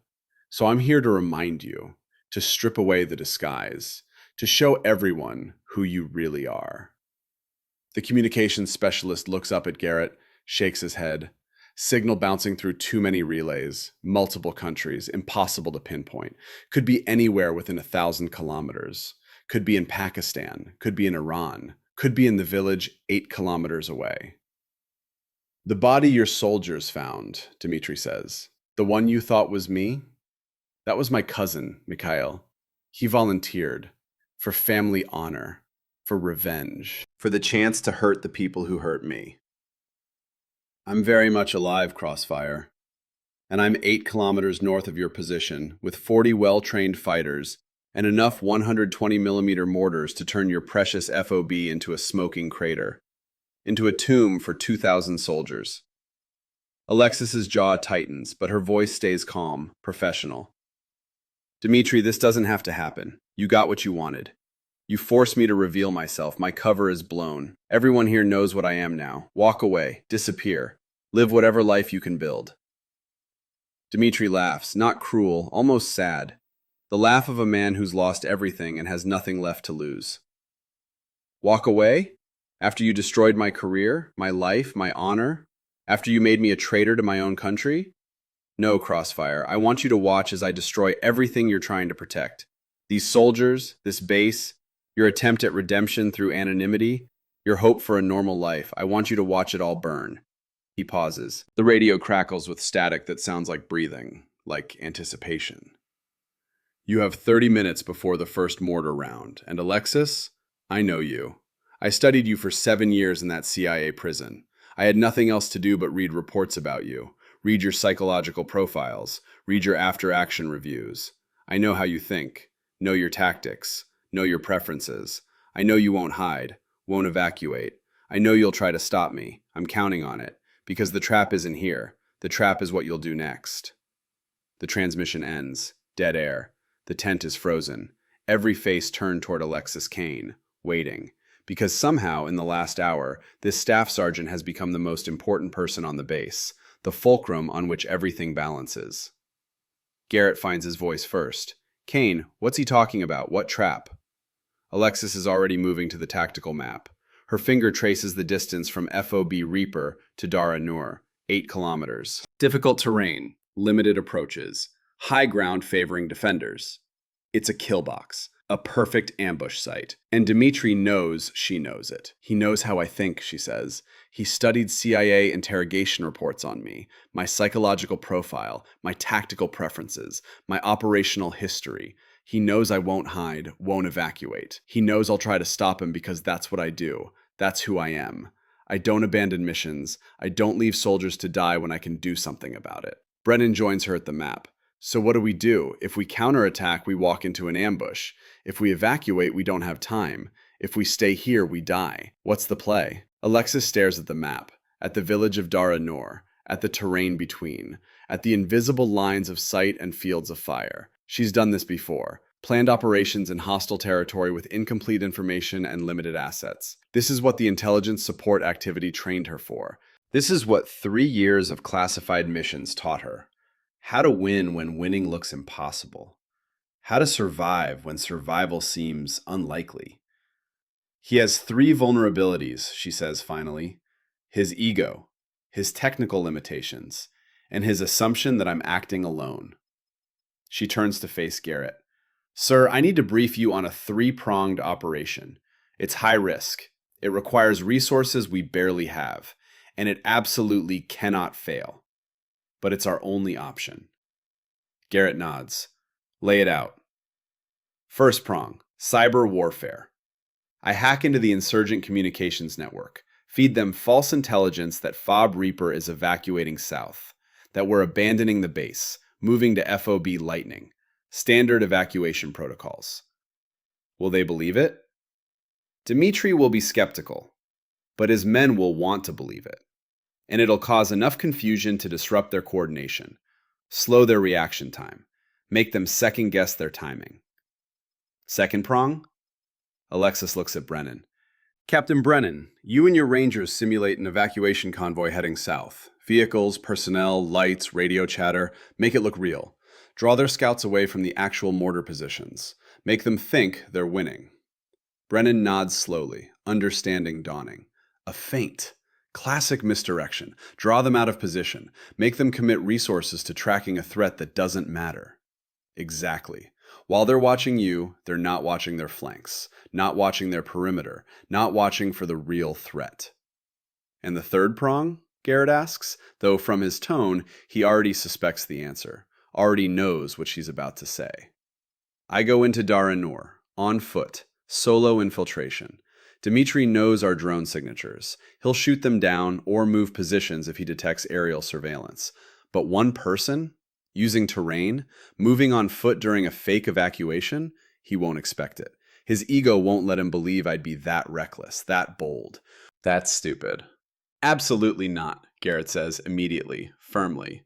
So I'm here to remind you, to strip away the disguise, to show everyone who you really are. The communications specialist looks up at Garrett, shakes his head. Signal bouncing through too many relays, multiple countries, impossible to pinpoint. Could be anywhere within 1,000 kilometers. Could be in Pakistan, could be in Iran, Could be in the village 8 kilometers away. The body your soldiers found, Dmitri says. The one you thought was me? That was my cousin, Mikhail. He volunteered for family honor, for revenge, for the chance to hurt the people who hurt me. I'm very much alive, Crossfire, and I'm 8 kilometers north of your position with 40 well-trained fighters and enough 120mm mortars to turn your precious FOB into a smoking crater, into a tomb for 2,000 soldiers. Alexis's jaw tightens, but her voice stays calm, professional. Dmitri, this doesn't have to happen. You got what you wanted. You forced me to reveal myself. My cover is blown. Everyone here knows what I am now. Walk away. Disappear. Live whatever life you can build. Dmitri laughs, not cruel, almost sad. The laugh of a man who's lost everything and has nothing left to lose. Walk away? After you destroyed my career, my life, my honor? After you made me a traitor to my own country? No, Crossfire. I want you to watch as I destroy everything you're trying to protect. These soldiers, this base, your attempt at redemption through anonymity, your hope for a normal life. I want you to watch it all burn. He pauses. The radio crackles with static that sounds like breathing, like anticipation. You have 30 minutes before the first mortar round, and Alexis, I know you. I studied you for 7 years in that CIA prison. I had nothing else to do but read reports about you, read your psychological profiles, read your after-action reviews. I know how you think, know your tactics, know your preferences. I know you won't hide, won't evacuate. I know you'll try to stop me. I'm counting on it, because the trap isn't here. The trap is what you'll do next. The transmission ends. Dead air. The tent is frozen. Every face turned toward Alexis Kane, waiting. Because somehow, in the last hour, this staff sergeant has become the most important person on the base, the fulcrum on which everything balances. Garrett finds his voice first. Kane, what's he talking about? What trap? Alexis is already moving to the tactical map. Her finger traces the distance from FOB Reaper to Dara Nur, 8 kilometers. Difficult terrain, limited approaches, high ground favoring defenders. It's a kill box, a perfect ambush site. And Dmitri knows she knows it. He knows how I think, she says. He studied CIA interrogation reports on me, my psychological profile, my tactical preferences, my operational history. He knows I won't hide, won't evacuate. He knows I'll try to stop him because that's what I do. That's who I am. I don't abandon missions. I don't leave soldiers to die when I can do something about it. Brennan joins her at the map. So what do? If we counterattack, we walk into an ambush. If we evacuate, we don't have time. If we stay here, we die. What's the play? Alexis stares at the map, at the village of Dara Nur, at the terrain between, at the invisible lines of sight and fields of fire. She's done this before. Planned operations in hostile territory with incomplete information and limited assets. This is what the intelligence support activity trained her for. This is what 3 years of classified missions taught her. How to win when winning looks impossible. How to survive when survival seems unlikely. He has 3 vulnerabilities, she says finally. His ego, his technical limitations, and his assumption that I'm acting alone. She turns to face Garrett. Sir, I need to brief you on a 3-pronged operation. It's high risk. It requires resources we barely have, and it absolutely cannot fail. But it's our only option. Garrett nods. Lay it out. First prong, cyber warfare. I hack into the insurgent communications network, feed them false intelligence that FOB Reaper is evacuating south, that we're abandoning the base, moving to FOB Lightning, standard evacuation protocols. Will they believe it? Dmitri will be skeptical, but his men will want to believe it. And it'll cause enough confusion to disrupt their coordination, slow their reaction time, make them second-guess their timing. Second prong? Alexis looks at Brennan. Captain Brennan, you and your Rangers simulate an evacuation convoy heading south. Vehicles, personnel, lights, radio chatter. Make it look real. Draw their scouts away from the actual mortar positions. Make them think they're winning. Brennan nods slowly, understanding dawning. A feint. Classic misdirection. Draw them out of position. Make them commit resources to tracking a threat that doesn't matter. Exactly. While they're watching you, they're not watching their flanks, not watching their perimeter, not watching for the real threat. And the third prong? Garrett asks, though from his tone, he already suspects the answer, already knows what she's about to say. I go into Dara Noor, on foot, solo infiltration. Dmitri knows our drone signatures. He'll shoot them down or move positions if he detects aerial surveillance. But one person, using terrain, moving on foot during a fake evacuation, he won't expect it. His ego won't let him believe I'd be that reckless, that bold. That's stupid. Absolutely not, Garrett says immediately, firmly.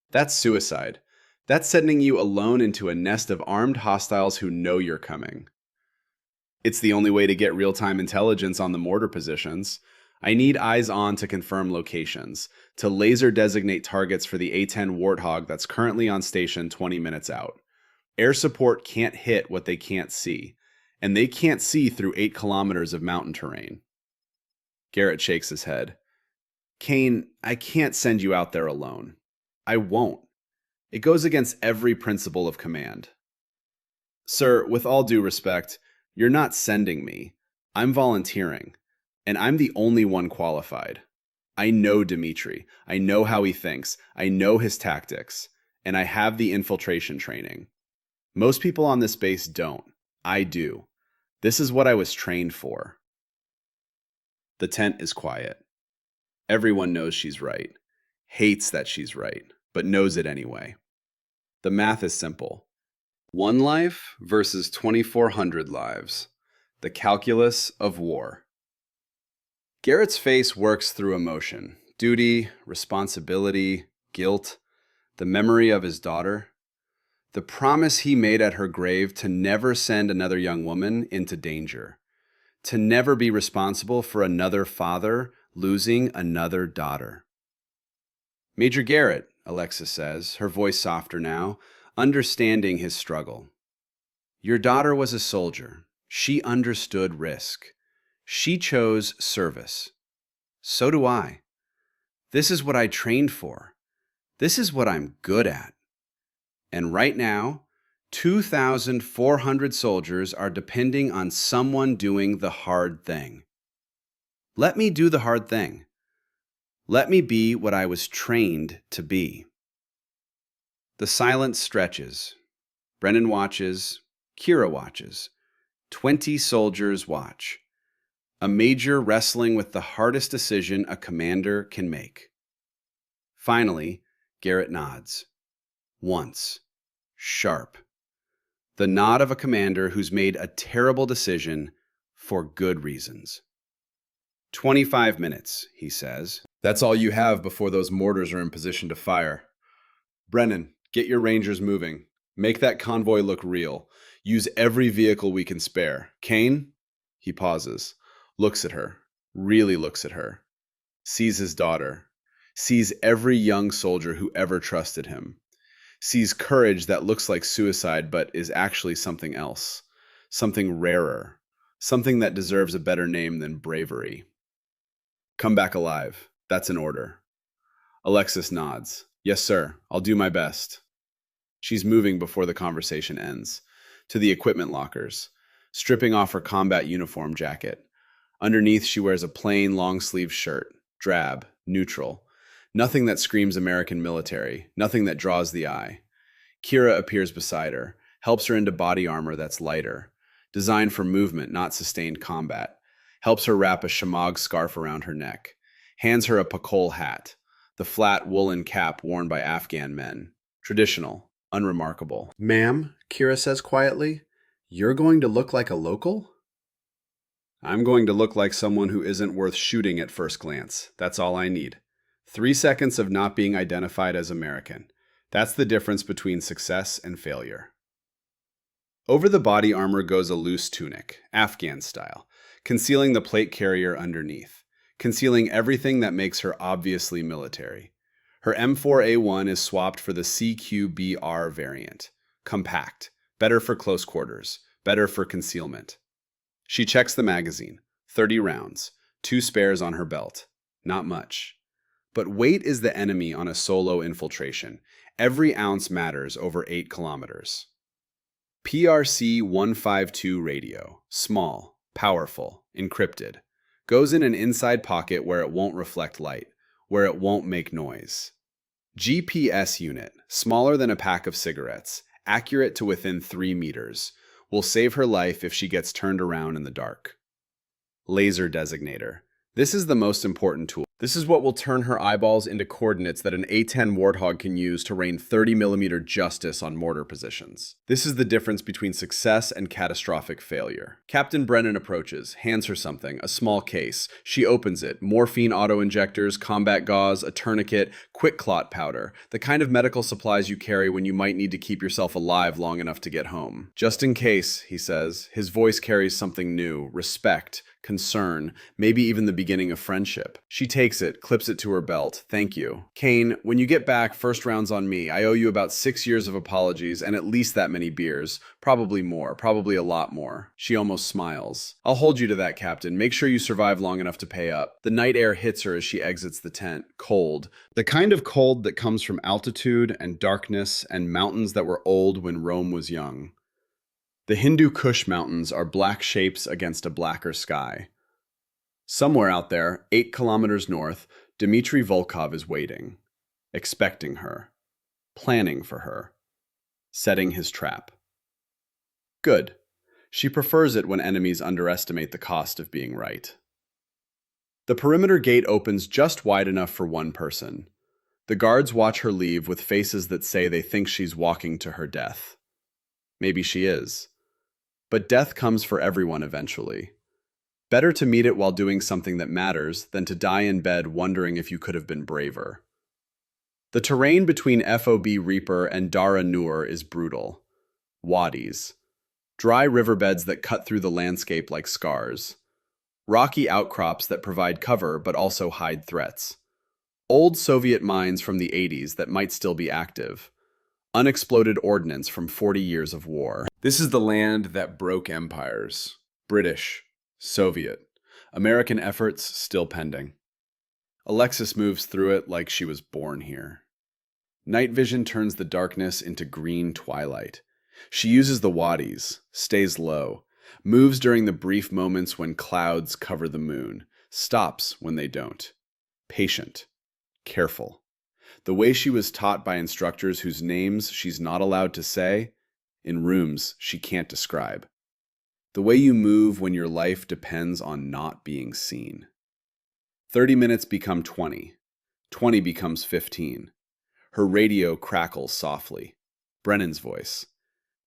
That's suicide. That's sending you alone into a nest of armed hostiles who know you're coming. It's the only way to get real-time intelligence on the mortar positions. I need eyes on to confirm locations, to laser designate targets for the A-10 Warthog that's currently on station 20 minutes out. Air support can't hit what they can't see, and they can't see through 8 kilometers of mountain terrain. Garrett shakes his head. Kane, I can't send you out there alone. I won't. It goes against every principle of command. Sir, with all due respect, you're not sending me. I'm volunteering, and I'm the only one qualified. I know Dmitri. I know how he thinks. I know his tactics, and I have the infiltration training. Most people on this base don't. I do. This is what I was trained for. The tent is quiet. Everyone knows she's right, hates that she's right, but knows it anyway. The math is simple. 1 life versus 2,400 lives. The calculus of war. Garrett's face works through emotion. Duty, responsibility, guilt, the memory of his daughter. The promise he made at her grave to never send another young woman into danger. To never be responsible for another father losing another daughter. Major Garrett, Alexis says, her voice softer now, understanding his struggle. Your daughter was a soldier. She understood risk. She chose service. So do I. This is what I trained for. This is what I'm good at. And right now, 2,400 soldiers are depending on someone doing the hard thing. Let me do the hard thing. Let me be what I was trained to be. The silence stretches. Brennan watches. Kira watches. 20 soldiers watch. A major wrestling with the hardest decision a commander can make. Finally, Garrett nods. Once. Sharp. The nod of a commander who's made a terrible decision for good reasons. 25 minutes, he says. That's all you have before those mortars are in position to fire. Brennan, get your Rangers moving. Make that convoy look real. Use every vehicle we can spare. Kane? He pauses, looks at her, really looks at her. Sees his daughter. Sees every young soldier who ever trusted him. Sees courage that looks like suicide but is actually something else. Something rarer. Something that deserves a better name than bravery. Come back alive. That's an order. Alexis nods. Yes, sir. I'll do my best. She's moving before the conversation ends. To the equipment lockers. Stripping off her combat uniform jacket. Underneath, she wears a plain long-sleeved shirt. Drab. Neutral. Nothing that screams American military. Nothing that draws the eye. Kira appears beside her. Helps her into body armor that's lighter. Designed for movement, not sustained combat. Helps her wrap a shamag scarf around her neck. Hands her a pakol hat, the flat woolen cap worn by Afghan men. Traditional, unremarkable. Ma'am, Kira says quietly, you're going to look like a local? I'm going to look like someone who isn't worth shooting at first glance. That's all I need. 3 seconds of not being identified as American. That's the difference between success and failure. Over the body armor goes a loose tunic, Afghan style, concealing the plate carrier underneath, concealing everything that makes her obviously military. Her M4A1 is swapped for the CQBR variant. Compact, better for close quarters, better for concealment. She checks the magazine, 30 rounds, 2 spares on her belt. Not much. But weight is the enemy on a solo infiltration. Every ounce matters over 8 kilometers. PRC-152 radio. Small, powerful, encrypted. Goes in an inside pocket where it won't reflect light, where it won't make noise. GPS unit. Smaller than a pack of cigarettes. Accurate to within 3 meters. Will save her life if she gets turned around in the dark. Laser designator. This is the most important tool. This is what will turn her eyeballs into coordinates that an A-10 Warthog can use to rain 30mm justice on mortar positions. This is the difference between success and catastrophic failure. Captain Brennan approaches, hands her something, a small case. She opens it. Morphine auto-injectors, combat gauze, a tourniquet, quick clot powder. The kind of medical supplies you carry when you might need to keep yourself alive long enough to get home. Just in case, he says. His voice carries something new, respect, concern, maybe even the beginning of friendship. She takes it, clips it to her belt. Thank you. Kane, when you get back, first round's on me. I owe you about 6 years of apologies and at least that many beers. Probably more, probably a lot more. She almost smiles. I'll hold you to that, Captain. Make sure you survive long enough to pay up. The night air hits her as she exits the tent. Cold. The kind of cold that comes from altitude and darkness and mountains that were old when Rome was young. The Hindu Kush Mountains are black shapes against a blacker sky. Somewhere out there, 8 kilometers north, Dmitry Volkov is waiting, expecting her, planning for her, setting his trap. Good. She prefers it when enemies underestimate the cost of being right. The perimeter gate opens just wide enough for one person. The guards watch her leave with faces that say they think she's walking to her death. Maybe she is. But death comes for everyone eventually. Better to meet it while doing something that matters than to die in bed wondering if you could have been braver. The terrain between FOB Reaper and Dara Nur is brutal. Wadis. Dry riverbeds that cut through the landscape like scars. Rocky outcrops that provide cover but also hide threats. Old Soviet mines from the 80s that might still be active. Unexploded ordnance from 40 years of war. This is the land that broke empires. British, Soviet, American efforts still pending. Alexis moves through it like she was born here. Night vision turns the darkness into green twilight. She uses the wadis, stays low, moves during the brief moments when clouds cover the moon, stops when they don't. Patient, careful. The way she was taught by instructors whose names she's not allowed to say, in rooms she can't describe. The way you move when your life depends on not being seen. 30 minutes become 20. 20 becomes 15. Her radio crackles softly. Brennan's voice.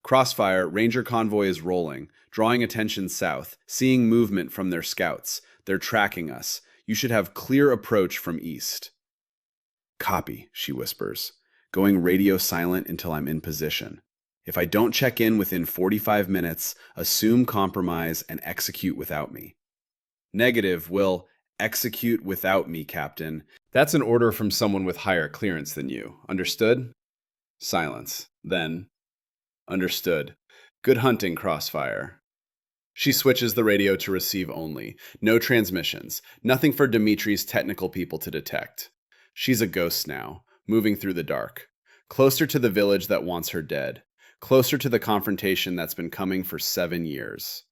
Crossfire, Ranger convoy is rolling, drawing attention south, seeing movement from their scouts. They're tracking us. You should have clear approach from east. Copy, she whispers, going radio silent until I'm in position. If I don't check in within 45 minutes, assume compromise and execute without me. Negative, will execute without me, Captain. That's an order from someone with higher clearance than you. Understood? Silence. Then, understood. Good hunting, Crossfire. She switches the radio to receive only. No transmissions. Nothing for Dimitri's technical people to detect. She's a ghost now, moving through the dark. Closer to the village that wants her dead. Closer to the confrontation that's been coming for 7 years.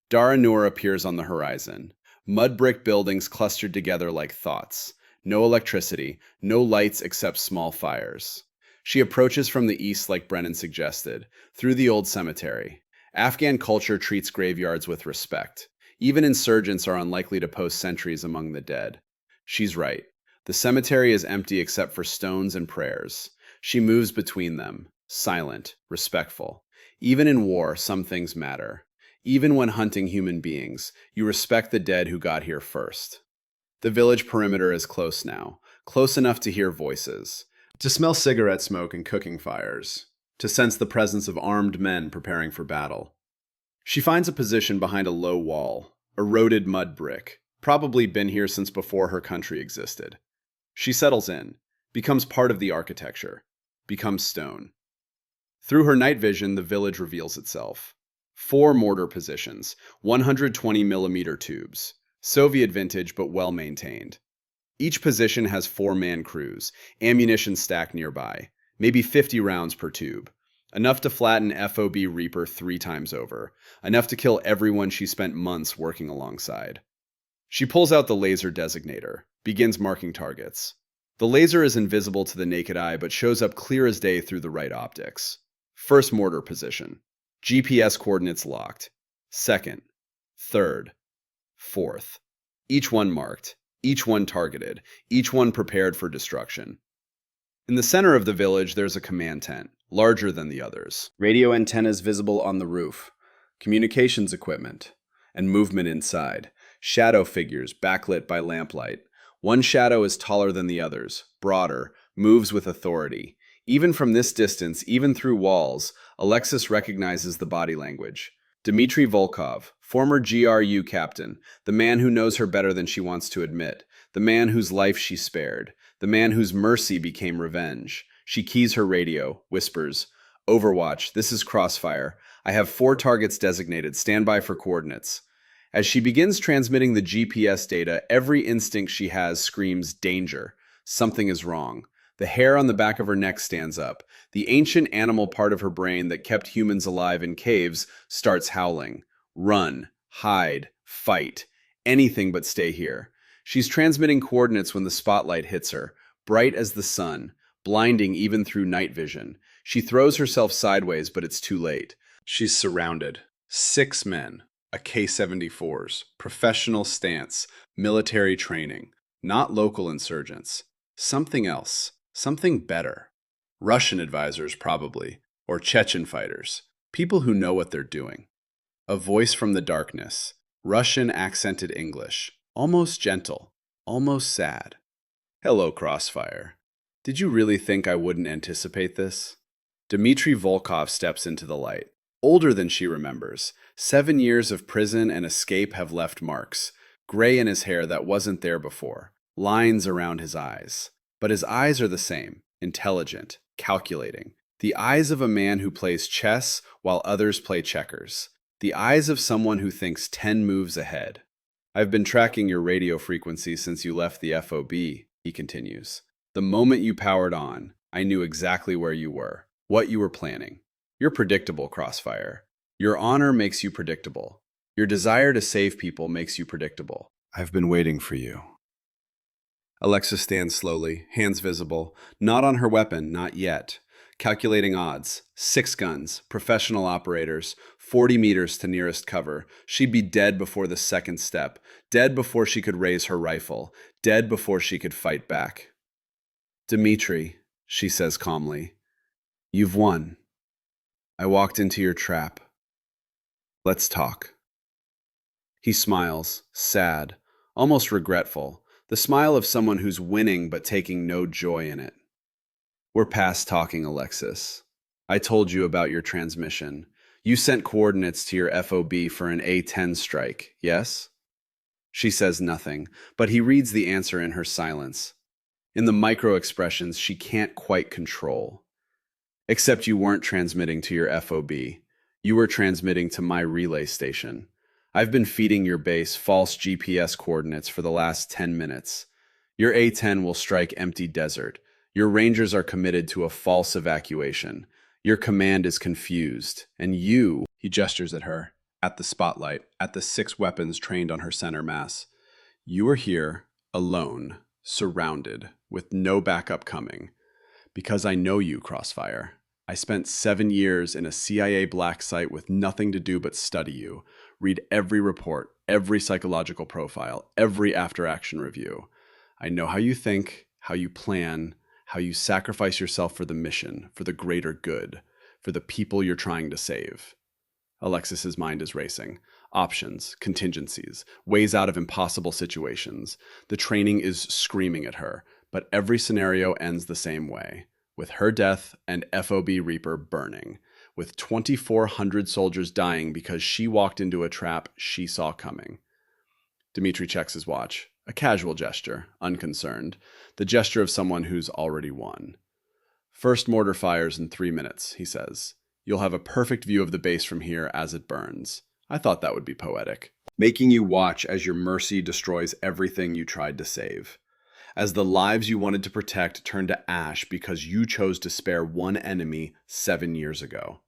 Dara Nur appears on the horizon. Mud brick buildings clustered together like thoughts. No electricity, no lights except small fires. She approaches from the east like Brennan suggested, through the old cemetery. Afghan culture treats graveyards with respect. Even insurgents are unlikely to post sentries among the dead. She's right. The cemetery is empty except for stones and prayers. She moves between them, silent, respectful. Even in war, some things matter. Even when hunting human beings, you respect the dead who got here first. The village perimeter is close now, close enough to hear voices, to smell cigarette smoke and cooking fires, to sense the presence of armed men preparing for battle. She finds a position behind a low wall, eroded mud brick, probably been here since before her country existed. She settles in, becomes part of the architecture, becomes stone. Through her night vision, the village reveals itself. 4 mortar positions, 120mm tubes, Soviet vintage but well maintained. Each position has 4-man crews, ammunition stacked nearby, maybe 50 rounds per tube. Enough to flatten FOB Reaper 3 times over. Enough to kill everyone she spent months working alongside. She pulls out the laser designator, begins marking targets. The laser is invisible to the naked eye but shows up clear as day through the right optics. First mortar position. GPS coordinates locked. Second. Third. Fourth. Each one marked. Each one targeted. Each one prepared for destruction. In the center of the village, there's a command tent, larger than the others. Radio antennas visible on the roof. Communications equipment. And movement inside. Shadow figures backlit by lamplight. One shadow is taller than the others, broader, moves with authority. Even from this distance, even through walls, Alexis recognizes the body language. Dmitry Volkov, former GRU captain, the man who knows her better than she wants to admit, the man whose life she spared, the man whose mercy became revenge. She keys her radio, whispers, "Overwatch, this is Crossfire. I have 4 targets designated. Stand by for coordinates." As she begins transmitting the GPS data, every instinct she has screams danger. Something is wrong. The hair on the back of her neck stands up. The ancient animal part of her brain that kept humans alive in caves starts howling. Run, hide, fight. Anything but stay here. She's transmitting coordinates when the spotlight hits her, bright as the sun, blinding even through night vision. She throws herself sideways, but it's too late. She's surrounded. 6 men. AK-74s, professional stance, military training, not local insurgents. Something else, something better. Russian advisors, probably, or Chechen fighters, people who know what they're doing. A voice from the darkness, Russian accented English, almost gentle, almost sad. "Hello, Crossfire. Did you really think I wouldn't anticipate this?" Dmitry Volkov steps into the light. Older than she remembers. 7 years of prison and escape have left marks. Gray in his hair that wasn't there before. Lines around his eyes. But his eyes are the same. Intelligent. Calculating. The eyes of a man who plays chess while others play checkers. The eyes of someone who thinks 10 moves ahead. "I've been tracking your radio frequency since you left the FOB, he continues. "The moment you powered on, I knew exactly where you were, what you were planning. You're predictable, Crossfire. Your honor makes you predictable. Your desire to save people makes you predictable. I've been waiting for you." Alexis stands slowly, hands visible, not on her weapon, not yet. Calculating odds. 6 guns, professional operators, 40 meters to nearest cover. She'd be dead before the second step, dead before she could raise her rifle, dead before she could fight back. "Dmitry," she says calmly, "you've won. I walked into your trap. Let's talk." He smiles, sad, almost regretful, the smile of someone who's winning but taking no joy in it. "We're past talking, Alexis. I told you about your transmission. You sent coordinates to your FOB for an A-10 strike, yes?" She says nothing, but he reads the answer in her silence, in the micro-expressions she can't quite control. "Except you weren't transmitting to your FOB. You were transmitting to my relay station. I've been feeding your base false GPS coordinates for the last 10 minutes. Your A-10 will strike empty desert. Your rangers are committed to a false evacuation. Your command is confused. And you," he gestures at her, at the spotlight, at the 6 weapons trained on her center mass. "You are here, alone, surrounded, with no backup coming. Because I know you, Crossfire. I spent 7 years in a CIA black site with nothing to do but study you, read every report, every psychological profile, every after-action review. I know how you think, how you plan, how you sacrifice yourself for the mission, for the greater good, for the people you're trying to save." Alexis's mind is racing. Options, contingencies, ways out of impossible situations. The training is screaming at her, but every scenario ends the same way. With her death and FOB Reaper burning, with 2,400 soldiers dying because she walked into a trap she saw coming. Dmitry checks his watch, a casual gesture, unconcerned, the gesture of someone who's already won. "First mortar fires in 3 minutes, he says. "You'll have a perfect view of the base from here as it burns. I thought that would be poetic. Making you watch as your mercy destroys everything you tried to save. as the lives you wanted to protect turned to ash because you chose to spare one enemy 7 years ago.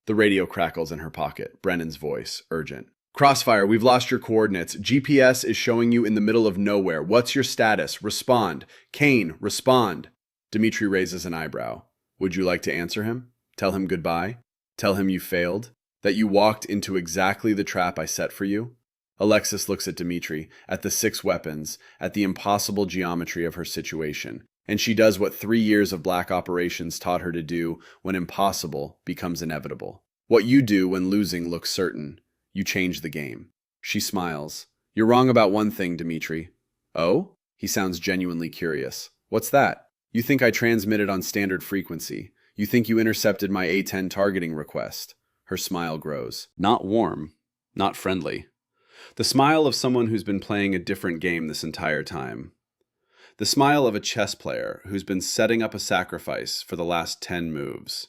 The radio crackles in her pocket, Brennan's voice, urgent. Crossfire, we've lost your coordinates. GPS is showing you in the middle of nowhere. What's your status? Respond. Kane, respond. Dimitri raises an eyebrow. Would you like to answer him? Tell him goodbye? Tell him you failed? That you walked into exactly the trap I set for you? Alexis looks at Dimitri, at the 6 weapons, at the impossible geometry of her situation, and she does what 3 years of black operations taught her to do when impossible becomes inevitable. What you do when losing looks certain. You change the game. She smiles. You're wrong about one thing, Dimitri. Oh? He sounds genuinely curious. What's that? You think I transmitted on standard frequency. You think you intercepted my A10 targeting request. Her smile grows. Not warm. Not friendly. The smile of someone who's been playing a different game this entire time. The smile of a chess player who's been setting up a sacrifice for the last 10 moves.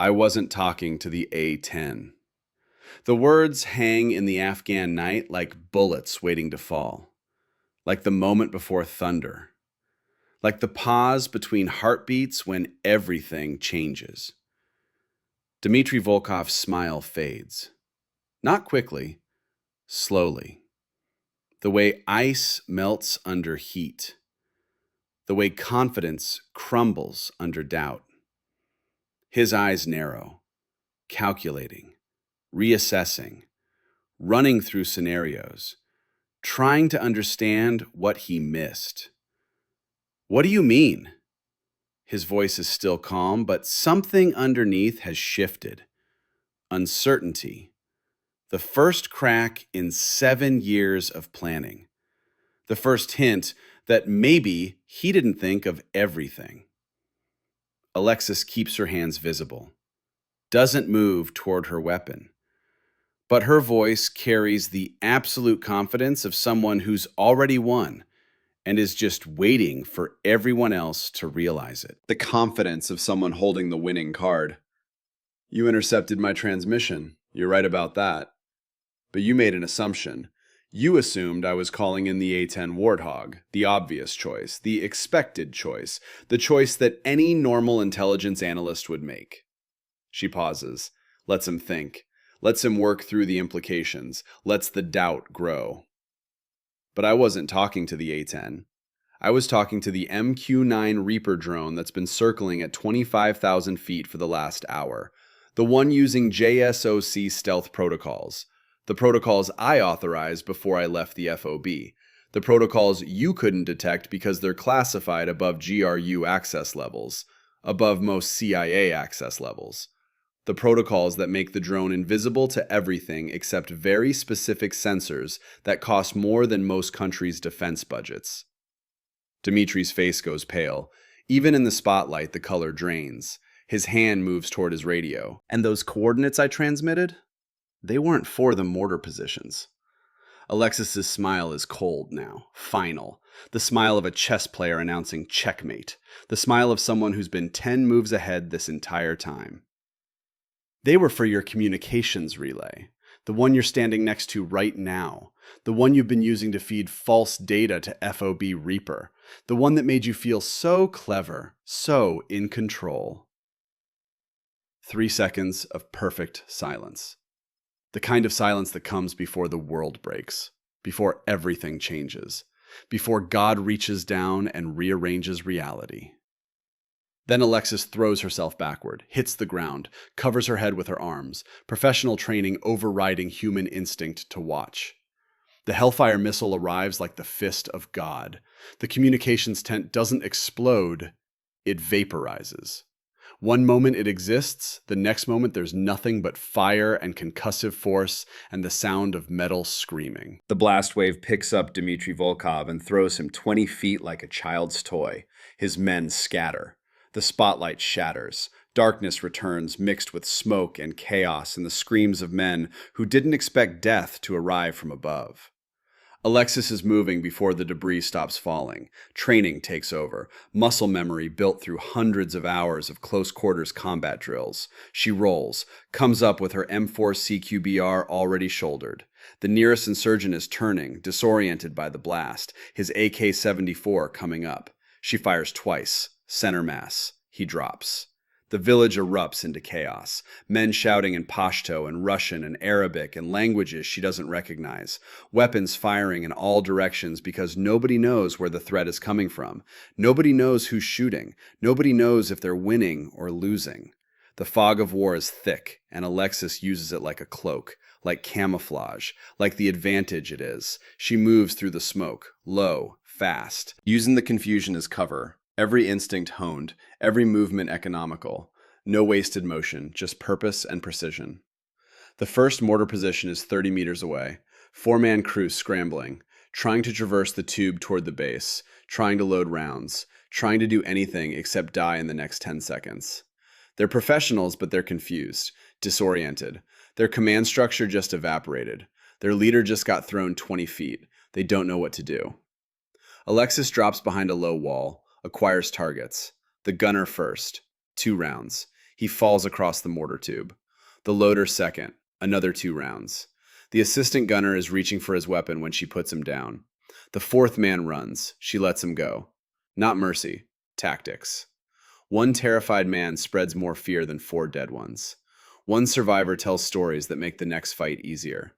I wasn't talking to the A10. The words hang in the Afghan night like bullets waiting to fall. Like the moment before thunder. Like the pause between heartbeats when everything changes. Dmitry Volkov's smile fades. Not quickly, slowly. The way ice melts under heat. The way confidence crumbles under doubt. His eyes narrow, calculating, reassessing, running through scenarios, trying to understand what he missed. What do you mean? His voice is still calm, but something underneath has shifted. Uncertainty. The first crack in 7 years of planning. The first hint that maybe he didn't think of everything. Alexis keeps her hands visible, doesn't move toward her weapon. But her voice carries the absolute confidence of someone who's already won and is just waiting for everyone else to realize it. The confidence of someone holding the winning card. You intercepted my transmission. You're right about that. But you made an assumption. You assumed I was calling in the A10 Warthog, the obvious choice, the expected choice, the choice that any normal intelligence analyst would make. She pauses, lets him think, lets him work through the implications, lets the doubt grow. But I wasn't talking to the A10. I was talking to the MQ-9 Reaper drone that's been circling at 25,000 feet for the last hour, the one using JSOC stealth protocols. The protocols I authorized before I left the FOB. The protocols you couldn't detect because they're classified above GRU access levels, above most CIA access levels. The protocols that make the drone invisible to everything except very specific sensors that cost more than most countries' defense budgets. Dimitri's face goes pale. Even in the spotlight, the color drains. His hand moves toward his radio. And those coordinates I transmitted? They weren't for the mortar positions. Alexis's smile is cold now, final. The smile of a chess player announcing checkmate. The smile of someone who's been 10 moves ahead this entire time. They were for your communications relay. The one you're standing next to right now. The one you've been using to feed false data to FOB Reaper. The one that made you feel so clever, so in control. 3 seconds of perfect silence. The kind of silence that comes before the world breaks, before everything changes, before God reaches down and rearranges reality. Then Alexis throws herself backward, hits the ground, covers her head with her arms, professional training overriding human instinct to watch. The Hellfire missile arrives like the fist of God. The communications tent doesn't explode, it vaporizes. One moment it exists, the next moment there's nothing but fire and concussive force and the sound of metal screaming. The blast wave picks up Dmitry Volkov and throws him 20 feet like a child's toy. His men scatter. The spotlight shatters. Darkness returns mixed with smoke and chaos and the screams of men who didn't expect death to arrive from above. Alexis is moving before the debris stops falling. Training takes over. Muscle memory built through hundreds of hours of close quarters combat drills. She rolls, comes up with her M4 CQBR already shouldered. The nearest insurgent is turning, disoriented by the blast, his AK-74 coming up. She fires twice. Center mass. He drops. The village erupts into chaos, men shouting in Pashto and Russian and Arabic and languages she doesn't recognize, weapons firing in all directions because nobody knows where the threat is coming from. Nobody knows who's shooting. Nobody knows if they're winning or losing. The fog of war is thick, and Alexis uses it like a cloak, like camouflage, like the advantage it is. She moves through the smoke, low, fast, using the confusion as cover. Every instinct honed, every movement economical. No wasted motion, just purpose and precision. The first mortar position is 30 meters away. Four-man crew scrambling, trying to traverse the tube toward the base, trying to load rounds, trying to do anything except die in the next 10 seconds. They're professionals, but they're confused, disoriented. Their command structure just evaporated. Their leader just got thrown 20 feet. They don't know what to do. Alexis drops behind a low wall, acquires targets. The gunner first. 2 rounds. He falls across the mortar tube. The loader second. Another 2 rounds. The assistant gunner is reaching for his weapon when she puts him down. The fourth man runs. She lets him go. Not mercy. Tactics. One terrified man spreads more fear than 4 dead ones. One survivor tells stories that make the next fight easier.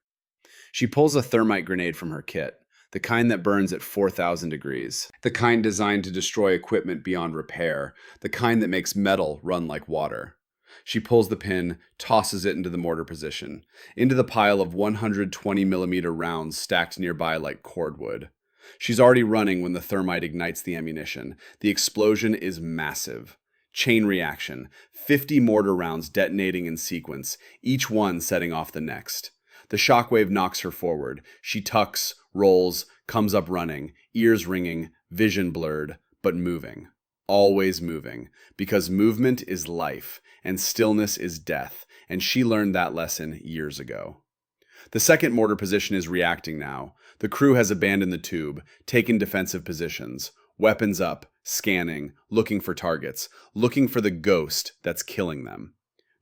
She pulls a thermite grenade from her kit. The kind that burns at 4,000 degrees. The kind designed to destroy equipment beyond repair. The kind that makes metal run like water. She pulls the pin, tosses it into the mortar position, into the pile of 120mm rounds stacked nearby like cordwood. She's already running when the thermite ignites the ammunition. The explosion is massive. Chain reaction. 50 mortar rounds detonating in sequence, each one setting off the next. The shockwave knocks her forward. She tucks, rolls, comes up running, ears ringing, vision blurred, but moving. Always moving, because movement is life, and stillness is death, and she learned that lesson years ago. The second mortar position is reacting now. The crew has abandoned the tube, taken defensive positions, weapons up, scanning, looking for targets, looking for the ghost that's killing them.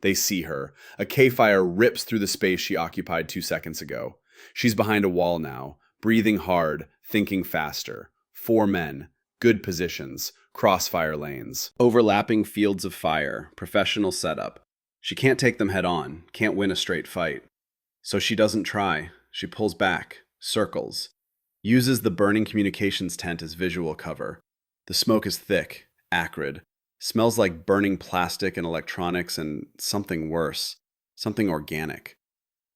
They see her. A K-fire rips through the space she occupied 2 seconds ago. She's behind a wall now, breathing hard, thinking faster. 4 men, good positions, crossfire lanes, overlapping fields of fire, professional setup. She can't take them head on, can't win a straight fight. So she doesn't try. She pulls back, circles, uses the burning communications tent as visual cover. The smoke is thick, acrid, smells like burning plastic and electronics and something worse, something organic.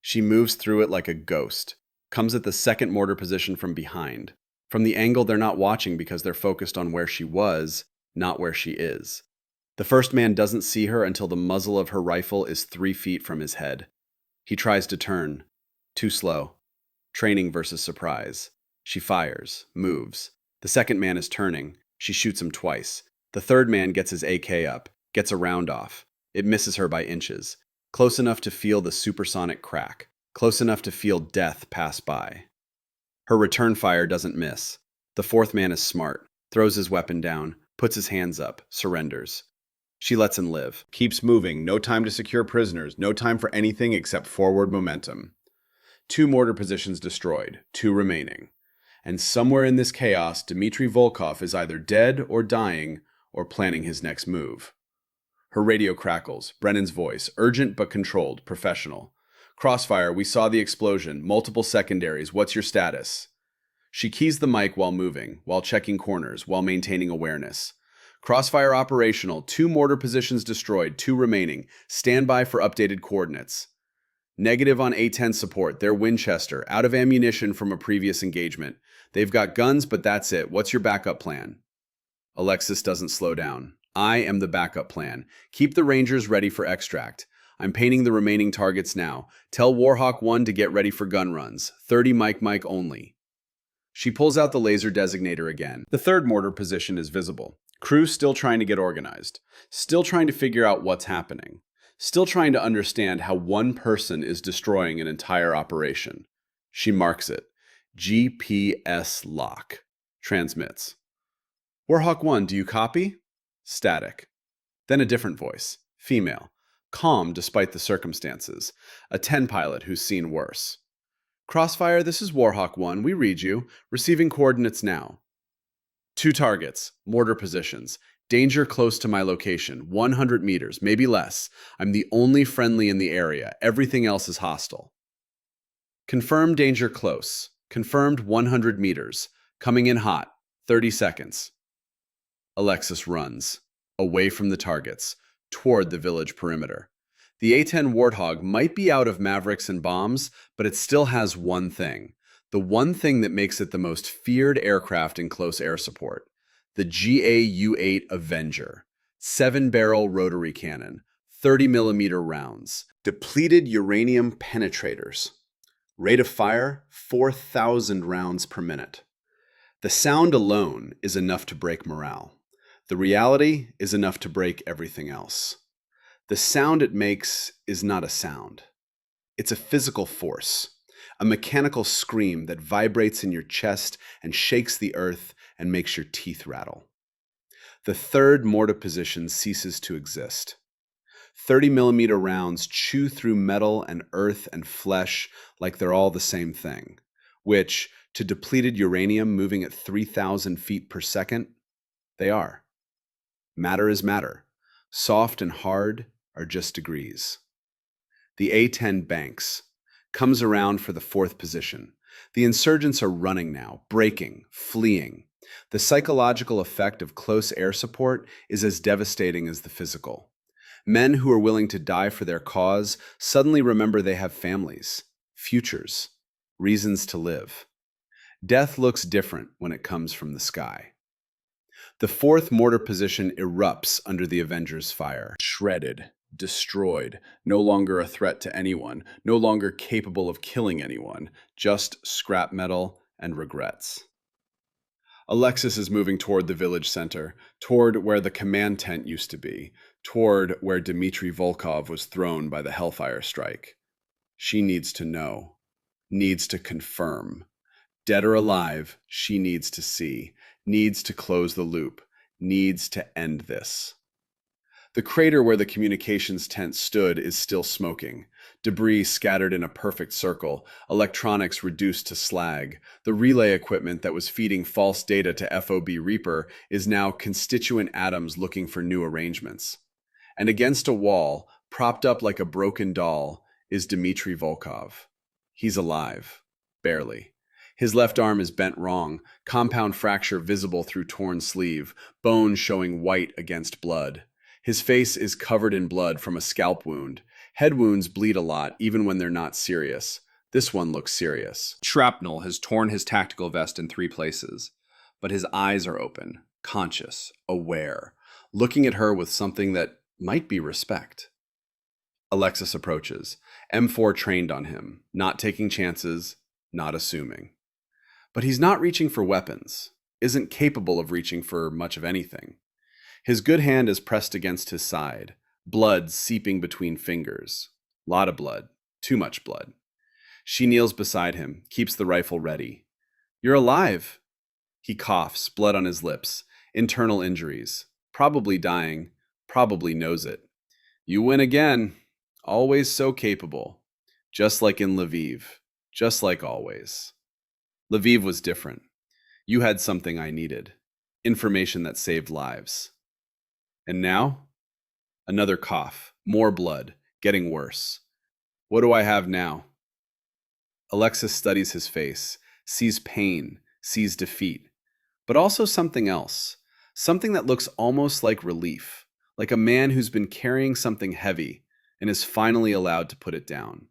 She moves through it like a ghost, comes at the second mortar position from behind. From the angle they're not watching because they're focused on where she was, not where she is. The first man doesn't see her until the muzzle of her rifle is 3 feet from his head. He tries to turn. Too slow. Training versus surprise. She fires, moves. The second man is turning. She shoots him twice. The third man gets his AK up, gets a round off. It misses her by inches. Close enough to feel the supersonic crack. Close enough to feel death pass by. Her return fire doesn't miss. The fourth man is smart. Throws his weapon down, puts his hands up, surrenders. She lets him live. Keeps moving. No time to secure prisoners. No time for anything except forward momentum. 2 mortar positions destroyed. 2 remaining. And somewhere in this chaos, Dmitry Volkov is either dead or dying or planning his next move. Her radio crackles. Brennan's voice. Urgent but controlled. Professional. Crossfire, we saw the explosion. Multiple secondaries. What's your status? She keys the mic while moving, while checking corners, while maintaining awareness. Crossfire operational. 2 mortar positions destroyed. 2 remaining. Stand by for updated coordinates. Negative on A-10 support. They're Winchester. Out of ammunition from a previous engagement. They've got guns, but that's it. What's your backup plan? Alexis doesn't slow down. I am the backup plan. Keep the Rangers ready for extract. I'm painting the remaining targets now. Tell Warhawk 1 to get ready for gun runs. 30 mic only. She pulls out the laser designator again. The third mortar position is visible. Crew still trying to get organized. Still trying to figure out what's happening. Still trying to understand how one person is destroying an entire operation. She marks it. GPS lock. Transmits. Warhawk 1, do you copy? Static. Then a different voice. Female. Calm despite the circumstances. A 10 pilot who's seen worse. Crossfire, this is Warhawk 1. We read you. Receiving coordinates now. 2 targets. Mortar positions. Danger close to my location. 100 meters, maybe less. I'm the only friendly in the area. Everything else is hostile. Confirmed danger close. Confirmed 100 meters. Coming in hot. 30 seconds. Alexis runs. Away from the targets. Toward the village perimeter. The A-10 Warthog might be out of Mavericks and bombs, but it still has one thing. The one thing that makes it the most feared aircraft in close air support. The GA-U-8 Avenger. 7-barrel rotary cannon. 30mm rounds. Depleted uranium penetrators. Rate of fire, 4,000 rounds per minute. The sound alone is enough to break morale. The reality is enough to break everything else. The sound it makes is not a sound. It's a physical force, a mechanical scream that vibrates in your chest and shakes the earth and makes your teeth rattle. The third mortar position ceases to exist. 30mm rounds chew through metal and earth and flesh like they're all the same thing, which, to depleted uranium moving at 3,000 feet per second, they are. Matter is matter. Soft and hard are just degrees. The A-10 banks. Comes around for the 4th position. The insurgents are running now, breaking, fleeing. The psychological effect of close air support is as devastating as the physical. Men who are willing to die for their cause suddenly remember they have families, futures, reasons to live. Death looks different when it comes from the sky. The 4th mortar position erupts under the Avenger's fire. Shredded, destroyed, no longer a threat to anyone, no longer capable of killing anyone, just scrap metal and regrets. Alexis is moving toward the village center, toward where the command tent used to be, toward where Dmitry Volkov was thrown by the Hellfire strike. She needs to know, needs to confirm. Dead or alive, she needs to see, needs to close the loop, needs to end this. The crater where the communications tent stood is still smoking. Debris scattered in a perfect circle, electronics reduced to slag. The relay equipment that was feeding false data to FOB Reaper is now constituent atoms looking for new arrangements. And against a wall, propped up like a broken doll, is Dmitry Volkov. He's alive. Barely. His left arm is bent wrong, compound fracture visible through torn sleeve, bone showing white against blood. His face is covered in blood from a scalp wound. Head wounds bleed a lot, even when they're not serious. This one looks serious. Shrapnel has torn his tactical vest in 3 places, but his eyes are open, conscious, aware, looking at her with something that might be respect. Alexis approaches, M4 trained on him, not taking chances, not assuming. But he's not reaching for weapons, isn't capable of reaching for much of anything. His good hand is pressed against his side, blood seeping between fingers. Lot of blood, too much blood. She kneels beside him, keeps the rifle ready. You're alive. He coughs, blood on his lips, internal injuries. Probably dying, probably knows it. You win again. Always so capable. Just like in Lviv. Just like always. Lviv was different. You had something I needed. Information that saved lives. And now? Another cough. More blood. Getting worse. What do I have now? Alexis studies his face, sees pain, sees defeat, but also something else. Something that looks almost like relief, like a man who's been carrying something heavy and is finally allowed to put it down.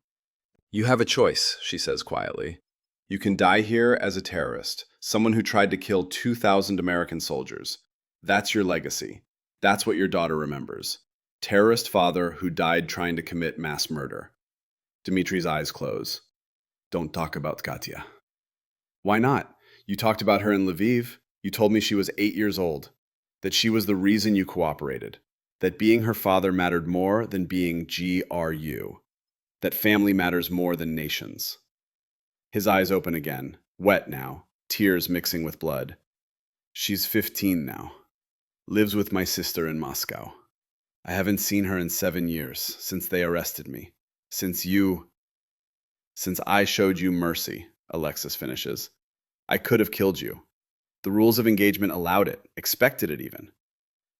You have a choice, she says quietly. You can die here as a terrorist, someone who tried to kill 2,000 American soldiers. That's your legacy. That's what your daughter remembers. Terrorist father who died trying to commit mass murder. Dmitry's eyes close. Don't talk about Katya. Why not? You talked about her in Lviv. You told me she was 8 years old. That she was the reason you cooperated. That being her father mattered more than being GRU. That family matters more than nations. His eyes open again, Wet now, tears mixing with blood. She's 15 now. Lives with my sister in Moscow. I haven't seen her in 7 years, since they arrested me. Since I showed you mercy, Alexis finishes. I could have killed you. The rules of engagement allowed it, expected it even.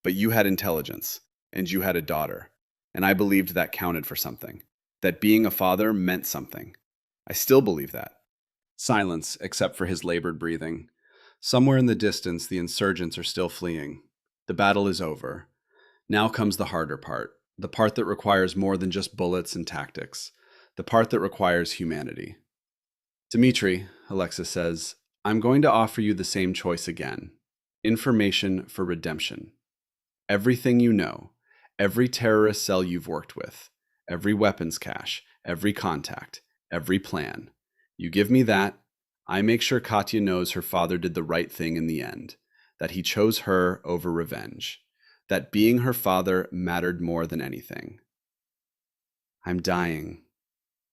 But you had intelligence, and you had a daughter, and I believed that counted for something, that being a father meant something. I still believe that. Silence, except for his labored breathing. Somewhere in the distance, the insurgents are still fleeing. The battle is over. Now comes the harder part, the part that requires more than just bullets and tactics, the part that requires humanity. Dmitri, Alexis says, I'm going to offer you the same choice again. Information for redemption. Everything you know, every terrorist cell you've worked with, every weapons cache, every contact, every plan. You give me that, I make sure Katya knows her father did the right thing in the end, that he chose her over revenge, that being her father mattered more than anything. I'm dying.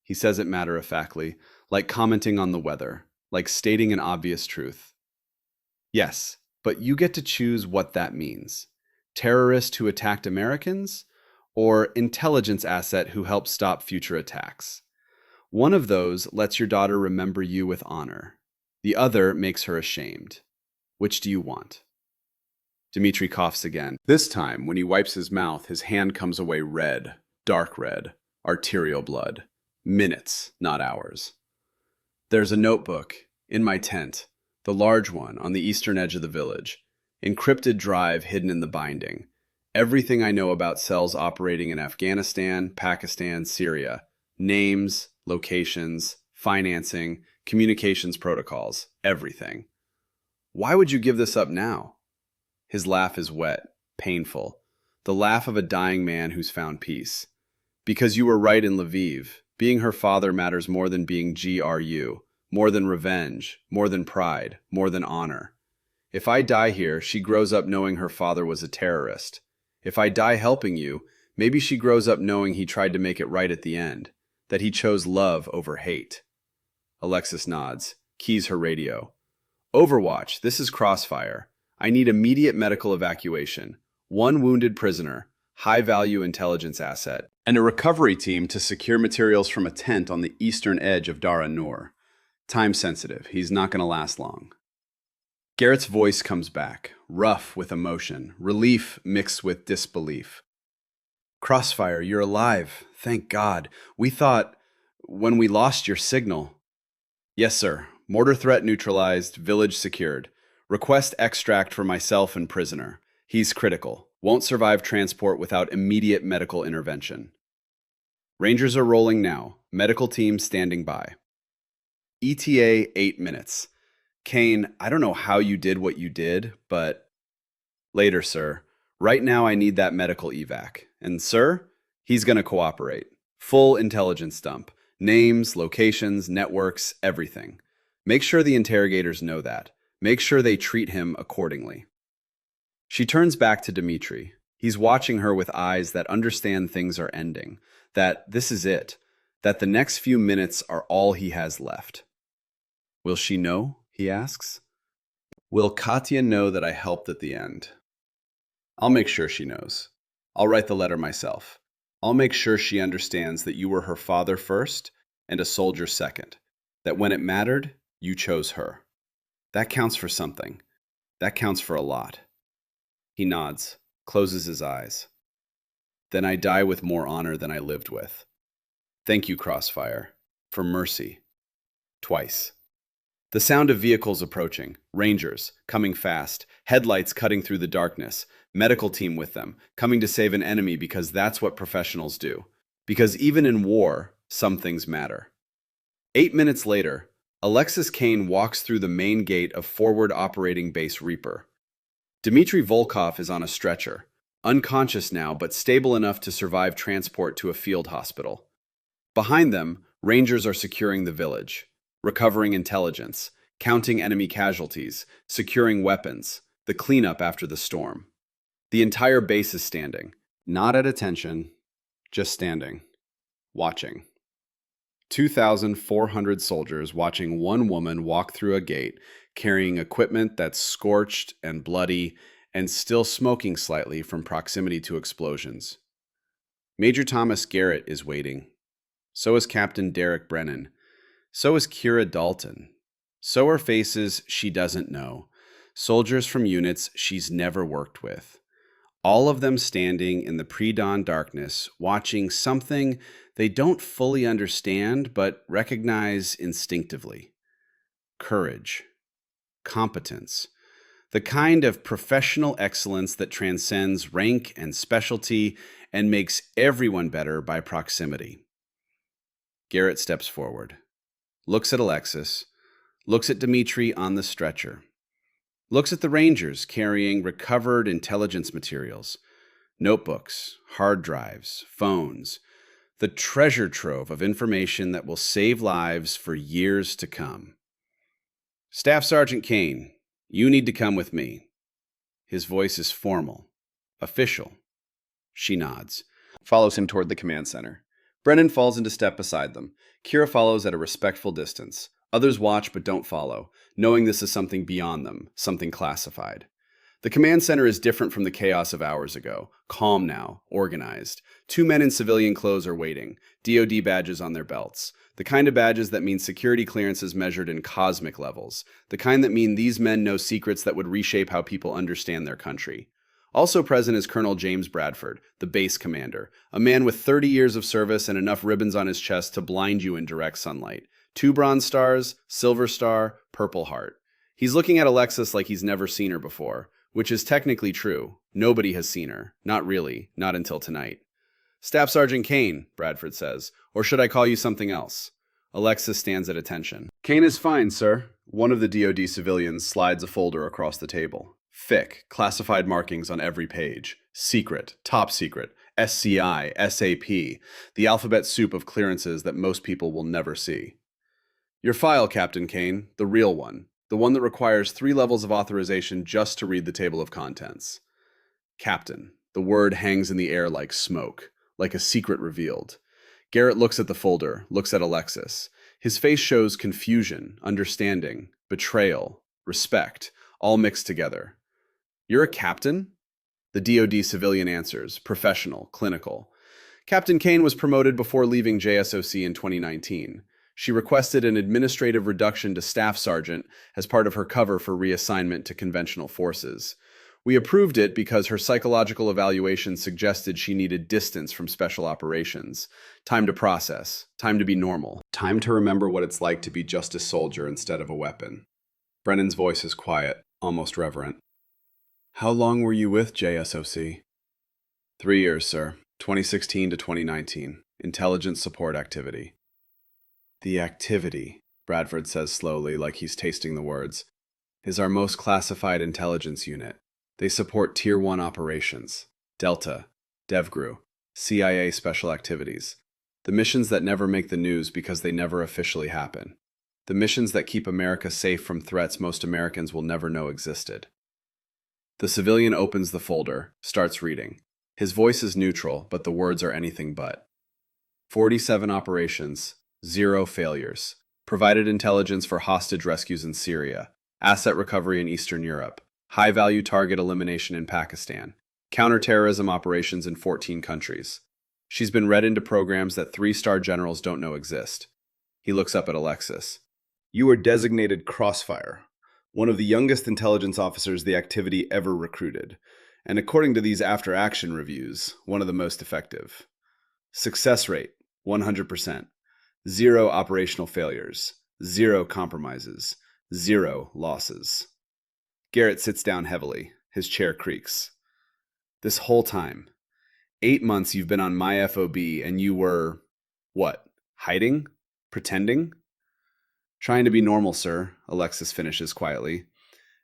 He says it matter-of-factly, like commenting on the weather, like stating an obvious truth. Yes, but you get to choose what that means. Terrorist who attacked Americans, or intelligence asset who helped stop future attacks. One of those lets your daughter remember you with honor. The other makes her ashamed. Which do you want? Dmitri coughs again. This time, when he wipes his mouth, his hand comes away red, dark red, arterial blood. Minutes, not hours. There's a notebook in my tent, the large one on the eastern edge of the village. Encrypted drive hidden in the binding. Everything I know about cells operating in Afghanistan, Pakistan, Syria. Names, locations, financing, communications protocols, everything. Why would you give this up now? His laugh is wet, painful, the laugh of a dying man who's found peace. Because you were right in Lviv. Being her father matters more than being GRU, more than revenge, more than pride, more than honor. If I die here, she grows up knowing her father was a terrorist. If I die helping you, maybe she grows up knowing he tried to make it right at the end, that he chose love over hate. Alexis nods, keys her radio. Overwatch, this is Crossfire. I need immediate medical evacuation. 1 wounded prisoner, high-value intelligence asset, and a recovery team to secure materials from a tent on the eastern edge of Dara Noor. Time sensitive, he's not going to last long. Garrett's voice comes back, rough with emotion, relief mixed with disbelief. Crossfire, you're alive. Thank God. We thought, when we lost your signal. Yes, sir. Mortar threat neutralized, village secured. Request extract for myself and prisoner. He's critical. Won't survive transport without immediate medical intervention. Rangers are rolling now. Medical team standing by. ETA 8 minutes. Kane, I don't know how you did what you did, but... Later, sir. Right now I need that medical evac. And sir, he's gonna cooperate. Full intelligence dump. Names, locations, networks, everything. Make sure the interrogators know that. Make sure they treat him accordingly. She turns back to Dmitri. He's watching her with eyes that understand things are ending, that this is it, that the next few minutes are all he has left. Will she know? He asks. Will Katya know that I helped at the end? I'll make sure she knows. I'll write the letter myself. I'll make sure she understands that you were her father first and a soldier second, that when it mattered, you chose her. That counts for something. That counts for a lot. He nods, closes his eyes. Then I die with more honor than I lived with. Thank you, Crossfire, for mercy. Twice. The sound of vehicles approaching, rangers, coming fast, headlights cutting through the darkness, medical team with them, coming to save an enemy because that's what professionals do. Because even in war, some things matter. 8 minutes later, Alexis Kane walks through the main gate of Forward Operating Base Reaper. Dmitri Volkov is on a stretcher, unconscious now but stable enough to survive transport to a field hospital. Behind them, rangers are securing the village, recovering intelligence, counting enemy casualties, securing weapons, the cleanup after the storm. The entire base is standing, not at attention, just standing, watching. 2,400 soldiers watching one woman walk through a gate carrying equipment that's scorched and bloody and still smoking slightly from proximity to explosions. Major Thomas Garrett is waiting. So is Captain Derek Brennan. So is Kira Dalton. So are faces she doesn't know. Soldiers from units she's never worked with. All of them standing in the pre-dawn darkness, watching something they don't fully understand but recognize instinctively. Courage. Competence. The kind of professional excellence that transcends rank and specialty and makes everyone better by proximity. Garrett steps forward, looks at Alexis, looks at Dmitri on the stretcher, looks at the Rangers carrying recovered intelligence materials, notebooks, hard drives, phones, the treasure trove of information that will save lives for years to come. Staff Sergeant Kane, you need to come with me. His voice is formal, official. She nods, follows him toward the command center. Brennan falls into step beside them. Kira follows at a respectful distance. Others watch but don't follow, knowing this is something beyond them, something classified. The command center is different from the chaos of hours ago. Calm now, organized. Two men in civilian clothes are waiting, DoD badges on their belts. The kind of badges that mean security clearances measured in cosmic levels. The kind that mean these men know secrets that would reshape how people understand their country. Also present is Colonel James Bradford, the base commander, a man with 30 years of service and enough ribbons on his chest to blind you in direct sunlight. 2 Bronze Stars, Silver Star, Purple Heart. He's looking at Alexis like he's never seen her before, which is technically true. Nobody has seen her. Not really. Not until tonight. Staff Sergeant Kane, Bradford says, or should I call you something else? Alexis stands at attention. Kane is fine, sir. One of the DoD civilians slides a folder across the table. Thick, classified markings on every page. Secret, top secret, SCI, SAP, the alphabet soup of clearances that most people will never see. Your file, Captain Kane, the real one. The one that requires 3 levels of authorization just to read the table of contents. Captain. The word hangs in the air like smoke, like a secret revealed. Garrett looks at the folder, looks at Alexis. His face shows confusion, understanding, betrayal, respect, all mixed together. You're a captain? The DoD civilian answers, professional, clinical. Captain Kane was promoted before leaving JSOC in 2019. She requested an administrative reduction to staff sergeant as part of her cover for reassignment to conventional forces. We approved it because her psychological evaluation suggested she needed distance from special operations, time to process, time to be normal, time to remember what it's like to be just a soldier instead of a weapon. Brennan's voice is quiet, almost reverent. How long were you with JSOC? 3 years, sir. 2016 to 2019. Intelligence support activity. The activity, Bradford says slowly, like he's tasting the words, is our most classified intelligence unit. They support Tier 1 operations, Delta, DevGru, CIA special activities, the missions that never make the news because they never officially happen, the missions that keep America safe from threats most Americans will never know existed. The civilian opens the folder, starts reading. His voice is neutral, but the words are anything but. 47 operations, 0 failures. Provided intelligence for hostage rescues in Syria, asset recovery in Eastern Europe, high-value target elimination in Pakistan, counterterrorism operations in 14 countries. She's been read into programs that 3-star generals don't know exist. He looks up at Alexis. You were designated Crossfire, one of the youngest intelligence officers the activity ever recruited, and according to these after-action reviews, one of the most effective. Success rate, 100%. 0 operational failures, 0 compromises, 0 losses. Garrett sits down heavily. His chair creaks. This whole time, 8 months you've been on my FOB and you were, what, hiding? Pretending? Trying to be normal, sir, Alexis finishes quietly.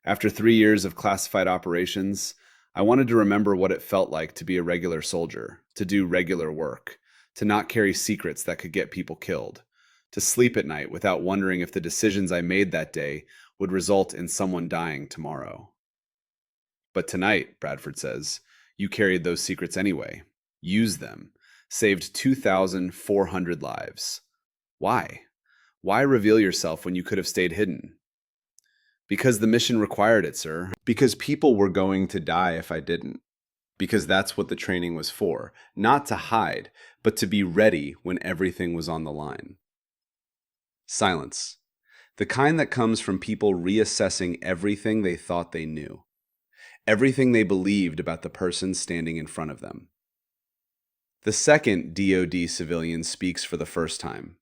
After 3 years of classified operations, I wanted to remember what it felt like to be a regular soldier, to do regular work, to not carry secrets that could get people killed, to sleep at night without wondering if the decisions I made that day would result in someone dying tomorrow. But tonight, Bradford says, you carried those secrets anyway. Used them. Saved 2,400 lives. Why? Why reveal yourself when you could have stayed hidden? Because the mission required it, sir. Because people were going to die if I didn't. Because that's what the training was for. Not to hide, but to be ready when everything was on the line. Silence. The kind that comes from people reassessing everything they thought they knew. Everything they believed about the person standing in front of them. The second DoD civilian speaks for the first time.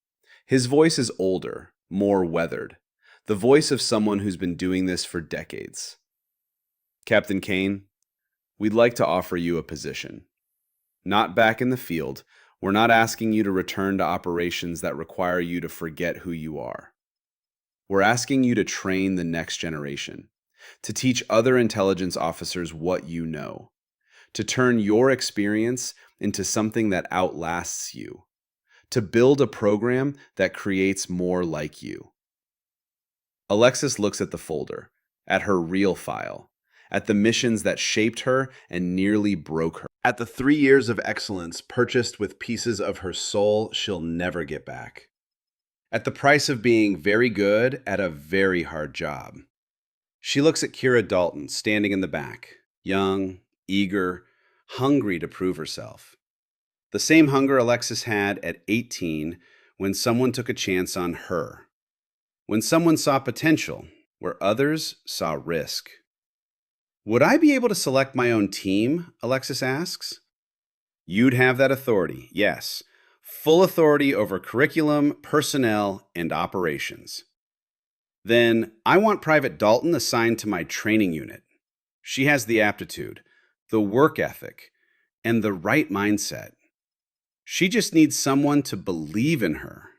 His voice is older, more weathered. The voice of someone who's been doing this for decades. Captain Kane, we'd like to offer you a position. Not back in the field. We're not asking you to return to operations that require you to forget who you are. We're asking you to train the next generation, to teach other intelligence officers what you know, to turn your experience into something that outlasts you, to build a program that creates more like you. Alexis looks at the folder, at her real file, at the missions that shaped her and nearly broke her, at the 3 years of excellence purchased with pieces of her soul she'll never get back, at the price of being very good at a very hard job. She looks at Kira Dalton standing in the back, young, eager, hungry to prove herself. The same hunger Alexis had at 18 when someone took a chance on her. When someone saw potential where others saw risk. Would I be able to select my own team? Alexis asks. You'd have that authority, yes. Full authority over curriculum, personnel, and operations. Then I want Private Dalton assigned to my training unit. She has the aptitude, the work ethic, and the right mindset. She just needs someone to believe in her,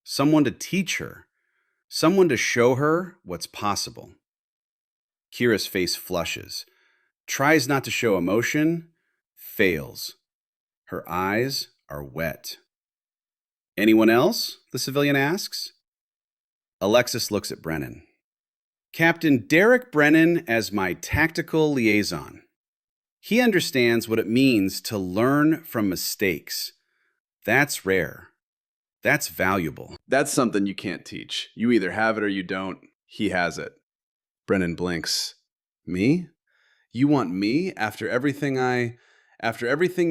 someone to teach her, someone to show her what's possible. Kira's face flushes, tries not to show emotion, fails. Her eyes are wet. Anyone else? The civilian asks. Alexis looks at Brennan. Captain Derek Brennan as my tactical liaison. He understands what it means to learn from mistakes. That's rare. That's valuable. That's something you can't teach. You either have it or you don't. He has it. Brennan blinks. Me? You want me after everything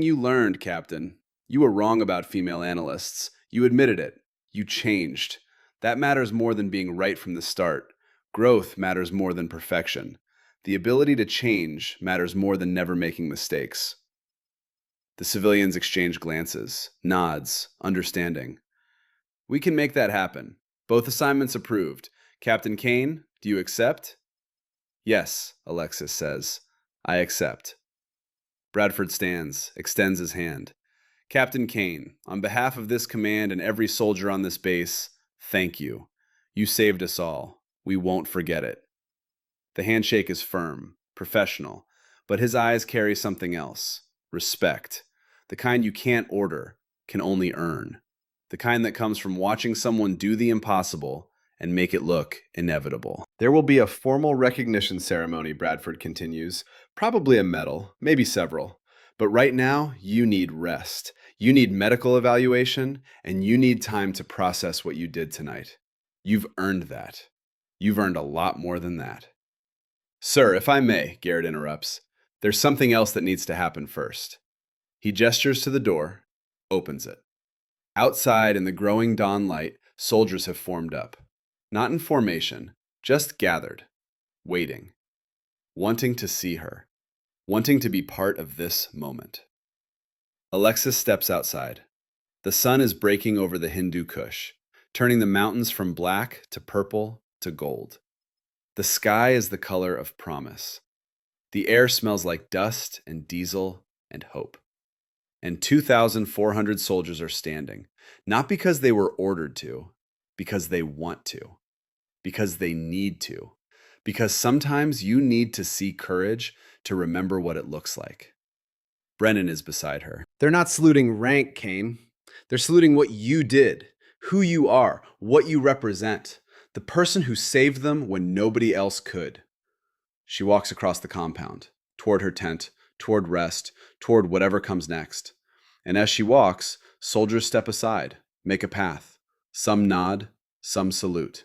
you learned, Captain? You were wrong about female analysts. You admitted it. You changed. That matters more than being right from the start. Growth matters more than perfection. The ability to change matters more than never making mistakes. The civilians exchange glances, nods, understanding. We can make that happen. Both assignments approved. Captain Kane, do you accept? Yes, Alexis says. I accept. Bradford stands, extends his hand. Captain Kane, on behalf of this command and every soldier on this base, thank you. You saved us all. We won't forget it. The handshake is firm, professional, but his eyes carry something else. Respect. The kind you can't order, can only earn. The kind that comes from watching someone do the impossible and make it look inevitable. There will be a formal recognition ceremony, Bradford continues. Probably a medal, maybe several. But right now, you need rest. You need medical evaluation, and you need time to process what you did tonight. You've earned that. You've earned a lot more than that. Sir, if I may, Garrett interrupts, there's something else that needs to happen first. He gestures to the door, opens it. Outside in the growing dawn light, soldiers have formed up. Not in formation, just gathered, waiting, wanting to see her, wanting to be part of this moment. Alexis steps outside. The sun is breaking over the Hindu Kush, turning the mountains from black to purple to gold. The sky is the color of promise. The air smells like dust and diesel and hope. And 2,400 soldiers are standing, not because they were ordered to, because they want to, because they need to, because sometimes you need to see courage to remember what it looks like. Brennan is beside her. They're not saluting rank, Kane. They're saluting what you did, who you are, what you represent, the person who saved them when nobody else could. She walks across the compound, toward her tent, toward rest, toward whatever comes next. And as she walks, soldiers step aside, make a path, Some nod, some salute.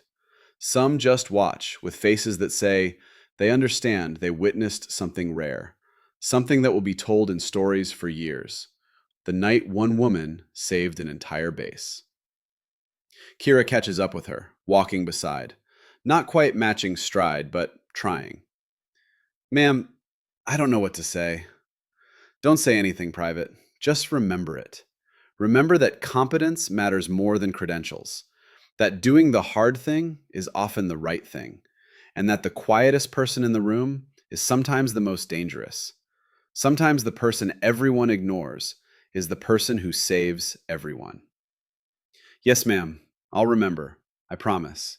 Some just watch with faces that say they understand they witnessed something rare, something that will be told in stories for years. The night one woman saved an entire base. Kira catches up with her, walking beside. Not quite matching stride, but trying. Ma'am, I don't know what to say. Don't say anything, Private. Just remember it. Remember that competence matters more than credentials, that doing the hard thing is often the right thing, and that the quietest person in the room is sometimes the most dangerous. Sometimes the person everyone ignores is the person who saves everyone. Yes, ma'am. I'll remember. I promise.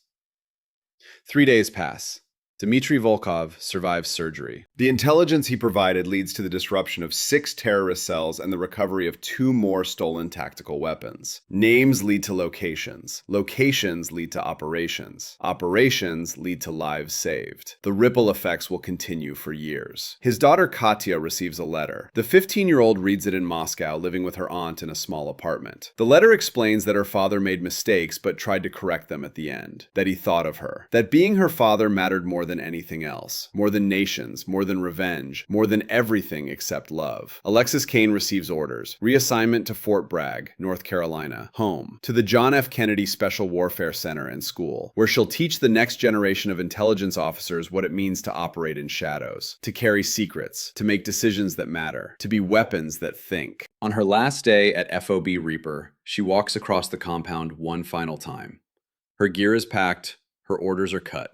3 days pass. Dmitry Volkov survives surgery. The intelligence he provided leads to the disruption of 6 terrorist cells and the recovery of 2 more stolen tactical weapons. Names lead to locations. Locations lead to operations. Operations lead to lives saved. The ripple effects will continue for years. His daughter Katya receives a letter. The 15-year-old reads it in Moscow, living with her aunt in a small apartment. The letter explains that her father made mistakes but tried to correct them at the end. That he thought of her. That being her father mattered more than anything else, more than nations, more than revenge, more than everything except love. Alexis Kane receives orders. Reassignment to Fort Bragg, North Carolina. Home. To the John F. Kennedy Special Warfare Center and School, where she'll teach the next generation of intelligence officers what it means to operate in shadows, to carry secrets, to make decisions that matter, to be weapons that think. On her last day at FOB Reaper, she walks across the compound one final time. Her gear is packed, her orders are cut.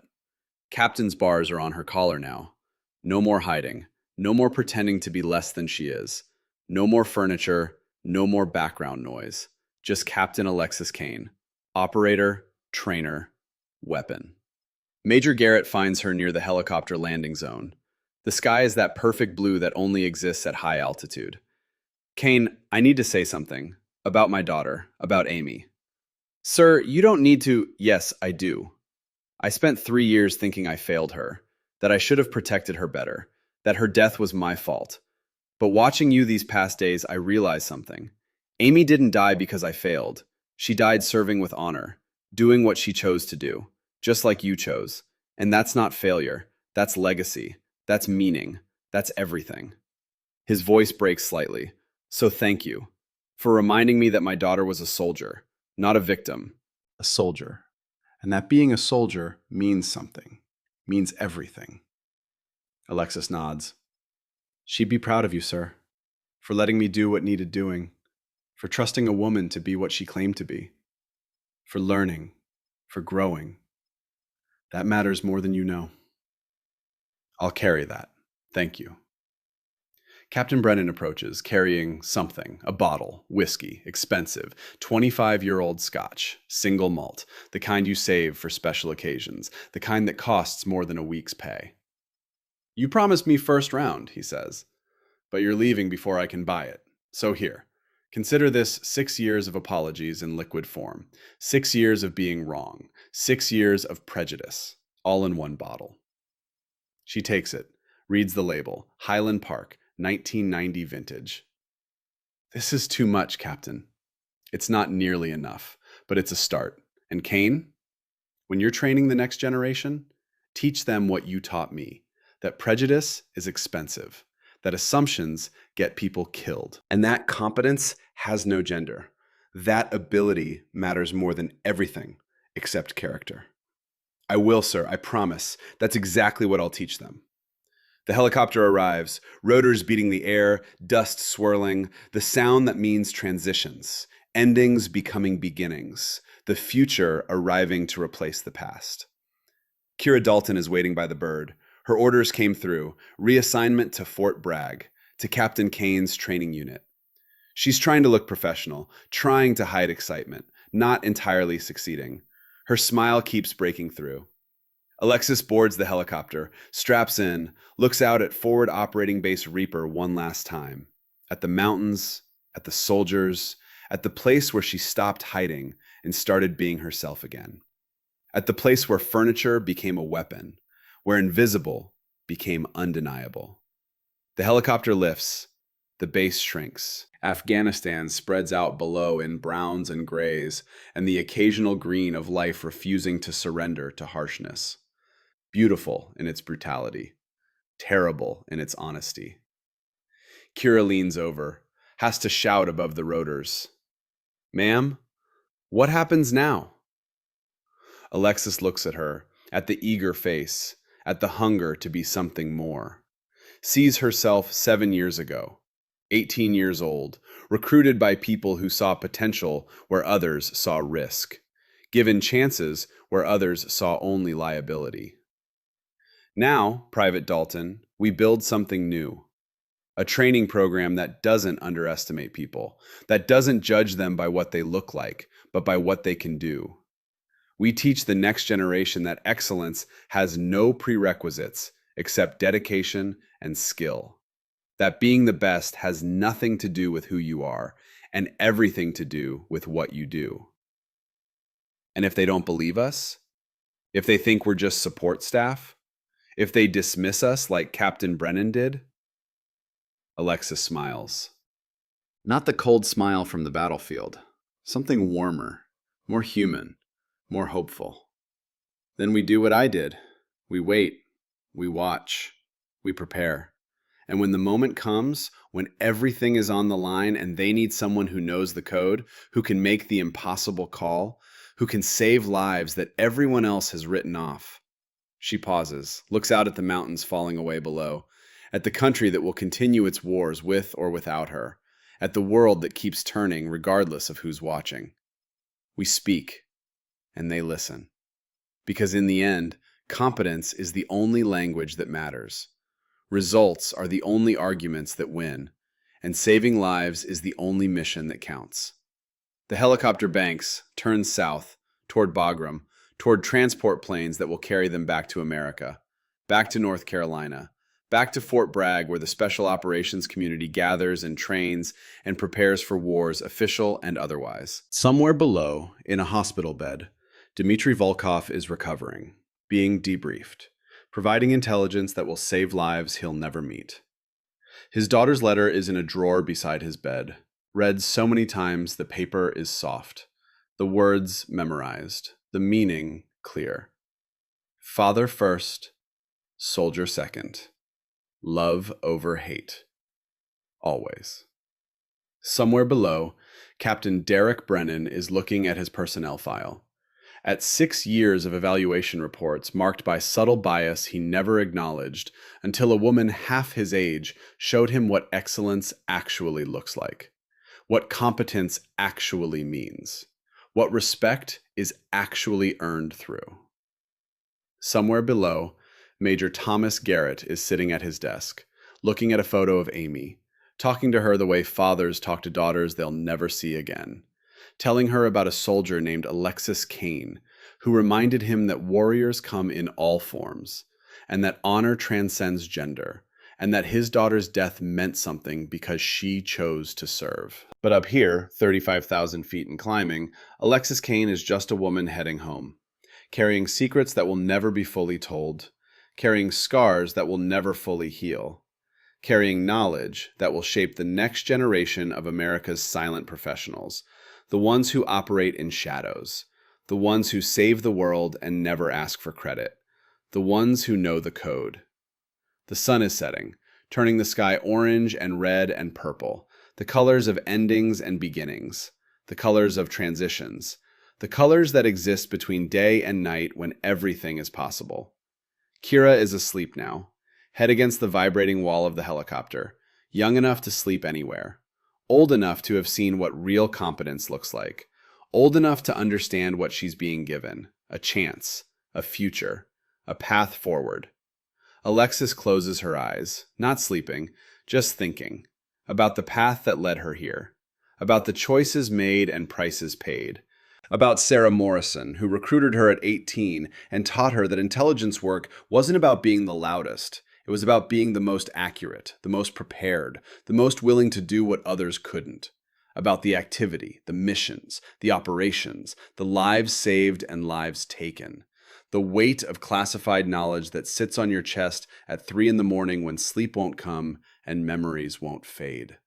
Captain's bars are on her collar now. No more hiding. No more pretending to be less than she is. No more furniture. No more background noise. Just Captain Alexis Kane. Operator, trainer, weapon. Major Garrett finds her near the helicopter landing zone. The sky is that perfect blue that only exists at high altitude. Kane, I need to say something. About my daughter. About Amy. Sir, you don't need to. Yes, I do. I spent 3 years thinking I failed her, that I should have protected her better, that her death was my fault. But watching you these past days, I realized something. Amy didn't die because I failed. She died serving with honor, doing what she chose to do, just like you chose. And that's not failure. That's legacy. That's meaning. That's everything. His voice breaks slightly. So thank you for reminding me that my daughter was a soldier, not a victim. A soldier. And that being a soldier means something, means everything. Alexis nods. She'd be proud of you, sir, for letting me do what needed doing, for trusting a woman to be what she claimed to be, for learning, for growing. That matters more than you know. I'll carry that. Thank you. Captain Brennan approaches, carrying something, a bottle, whiskey, expensive, 25-year-old scotch, single malt, the kind you save for special occasions, the kind that costs more than a week's pay. You promised me first round, he says, but you're leaving before I can buy it. So here, consider this 6 years of apologies in liquid form, 6 years of being wrong, 6 years of prejudice, all in one bottle. She takes it, reads the label, Highland Park, 1990 vintage. This is too much, Captain. It's not nearly enough, but it's a start. And Kane, when you're training the next generation, teach them what you taught me, that prejudice is expensive, that assumptions get people killed, and that competence has no gender. That ability matters more than everything except character. I will, sir, I promise. That's exactly what I'll teach them. The helicopter arrives, rotors beating the air, dust swirling, the sound that means transitions, endings becoming beginnings, the future arriving to replace the past. Kira Dalton is waiting by the bird. Her orders came through, reassignment to Fort Bragg, to Captain Kane's training unit. She's trying to look professional, trying to hide excitement, not entirely succeeding. Her smile keeps breaking through. Alexis boards the helicopter, straps in, looks out at forward operating base Reaper one last time. At the mountains, at the soldiers, at the place where she stopped hiding and started being herself again. At the place where furniture became a weapon, where invisible became undeniable. The helicopter lifts, The base shrinks. Afghanistan spreads out below in browns and grays, and the occasional green of life refusing to surrender to harshness. Beautiful in its brutality, terrible in its honesty. Kira leans over, has to shout above the rotors. Ma'am, what happens now? Alexis looks at her, at the eager face, at the hunger to be something more. Sees herself 7 years ago, 18 years old, recruited by people who saw potential where others saw risk, given chances where others saw only liability. Now, Private Dalton, we build something new. A training program that doesn't underestimate people, that doesn't judge them by what they look like, but by what they can do. We teach the next generation that excellence has no prerequisites except dedication and skill. That being the best has nothing to do with who you are and everything to do with what you do. And if they don't believe us, if they think we're just support staff, if they dismiss us like Captain Brennan did, Alexis smiles. Not the cold smile from the battlefield, something warmer, more human, more hopeful. Then we do what I did. We wait, we watch, we prepare. And when the moment comes, when everything is on the line and they need someone who knows the code, who can make the impossible call, who can save lives that everyone else has written off. She pauses, looks out at the mountains falling away below, at the country that will continue its wars with or without her, at the world that keeps turning regardless of who's watching. We speak, and they listen. Because in the end, competence is the only language that matters. Results are the only arguments that win, and saving lives is the only mission that counts. The helicopter banks, turns south, toward Bagram, toward transport planes that will carry them back to America, back to North Carolina, back to Fort Bragg where the special operations community gathers and trains and prepares for wars, official and otherwise. Somewhere below, in a hospital bed, Dmitry Volkov is recovering, being debriefed, providing intelligence that will save lives he'll never meet. His daughter's letter is in a drawer beside his bed, read so many times the paper is soft, the words memorized, the meaning clear. Father first, soldier second. Love over hate. Always. Somewhere below, Captain Derek Brennan is looking at his personnel file. At 6 years of evaluation reports marked by subtle bias he never acknowledged until a woman half his age showed him what excellence actually looks like, what competence actually means, what respect is actually earned through. Somewhere below, Major Thomas Garrett is sitting at his desk, looking at a photo of Amy, talking to her the way fathers talk to daughters they'll never see again, telling her about a soldier named Alexis Kane, who reminded him that warriors come in all forms, and that honor transcends gender, and that his daughter's death meant something because she chose to serve. But up here, 35,000 feet and climbing, Alexis Kane is just a woman heading home, carrying secrets that will never be fully told, carrying scars that will never fully heal, carrying knowledge that will shape the next generation of America's silent professionals, the ones who operate in shadows, the ones who save the world and never ask for credit, the ones who know the code. The sun is setting, turning the sky orange and red and purple, the colors of endings and beginnings, the colors of transitions, the colors that exist between day and night when everything is possible. Kira is asleep now, head against the vibrating wall of the helicopter, young enough to sleep anywhere, old enough to have seen what real competence looks like, old enough to understand what she's being given, a chance, a future, a path forward. Alexis closes her eyes, not sleeping, just thinking, about the path that led her here, about the choices made and prices paid, about Sarah Morrison, who recruited her at 18 and taught her that intelligence work wasn't about being the loudest. It was about being the most accurate, the most prepared, the most willing to do what others couldn't. About the activity, the missions, the operations, the lives saved and lives taken. The weight of classified knowledge that sits on your chest at 3 a.m. when sleep won't come and memories won't fade.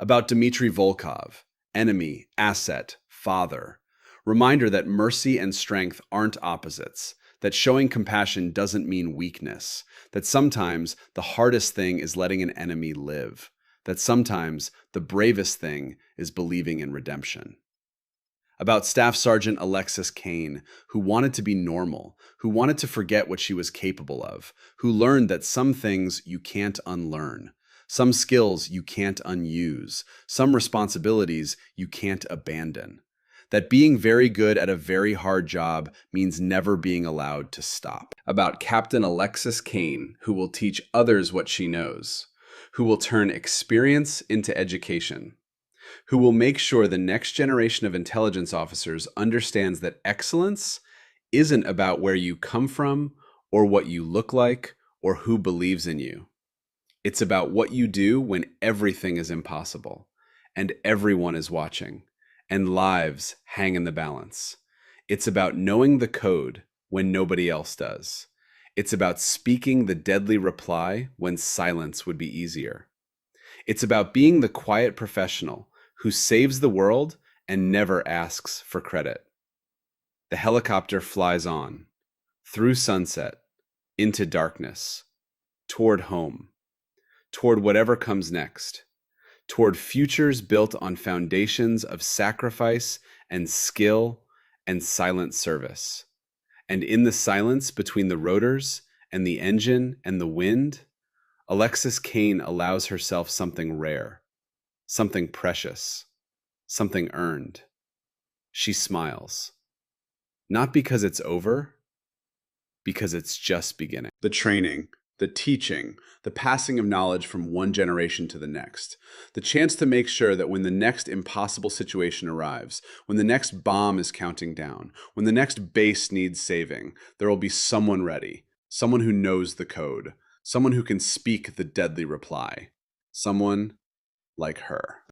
About Dmitry Volkov, enemy, asset, father. Reminder that mercy and strength aren't opposites, that showing compassion doesn't mean weakness, that sometimes the hardest thing is letting an enemy live, that sometimes the bravest thing is believing in redemption. About Staff Sergeant Alexis Kane, who wanted to be normal, who wanted to forget what she was capable of, who learned that some things you can't unlearn, some skills you can't unuse, some responsibilities you can't abandon. That being very good at a very hard job means never being allowed to stop. About Captain Alexis Kane, who will teach others what she knows, who will turn experience into education, who will make sure the next generation of intelligence officers understands that excellence isn't about where you come from or what you look like or who believes in you. It's about what you do when everything is impossible and everyone is watching and lives hang in the balance. It's about knowing the code when nobody else does. It's about speaking the deadly reply when silence would be easier. It's about being the quiet professional who saves the world and never asks for credit. The helicopter flies on, through sunset, into darkness, toward home, toward whatever comes next, toward futures built on foundations of sacrifice and skill and silent service. And in the silence between the rotors and the engine and the wind, Alexis Kane allows herself something rare, something precious, something earned. She smiles. Not because it's over, because it's just beginning. The training, the teaching, the passing of knowledge from one generation to the next. The chance to make sure that when the next impossible situation arrives, when the next bomb is counting down, when the next base needs saving, there will be someone ready, someone who knows the code, someone who can speak the deadly reply, someone like her.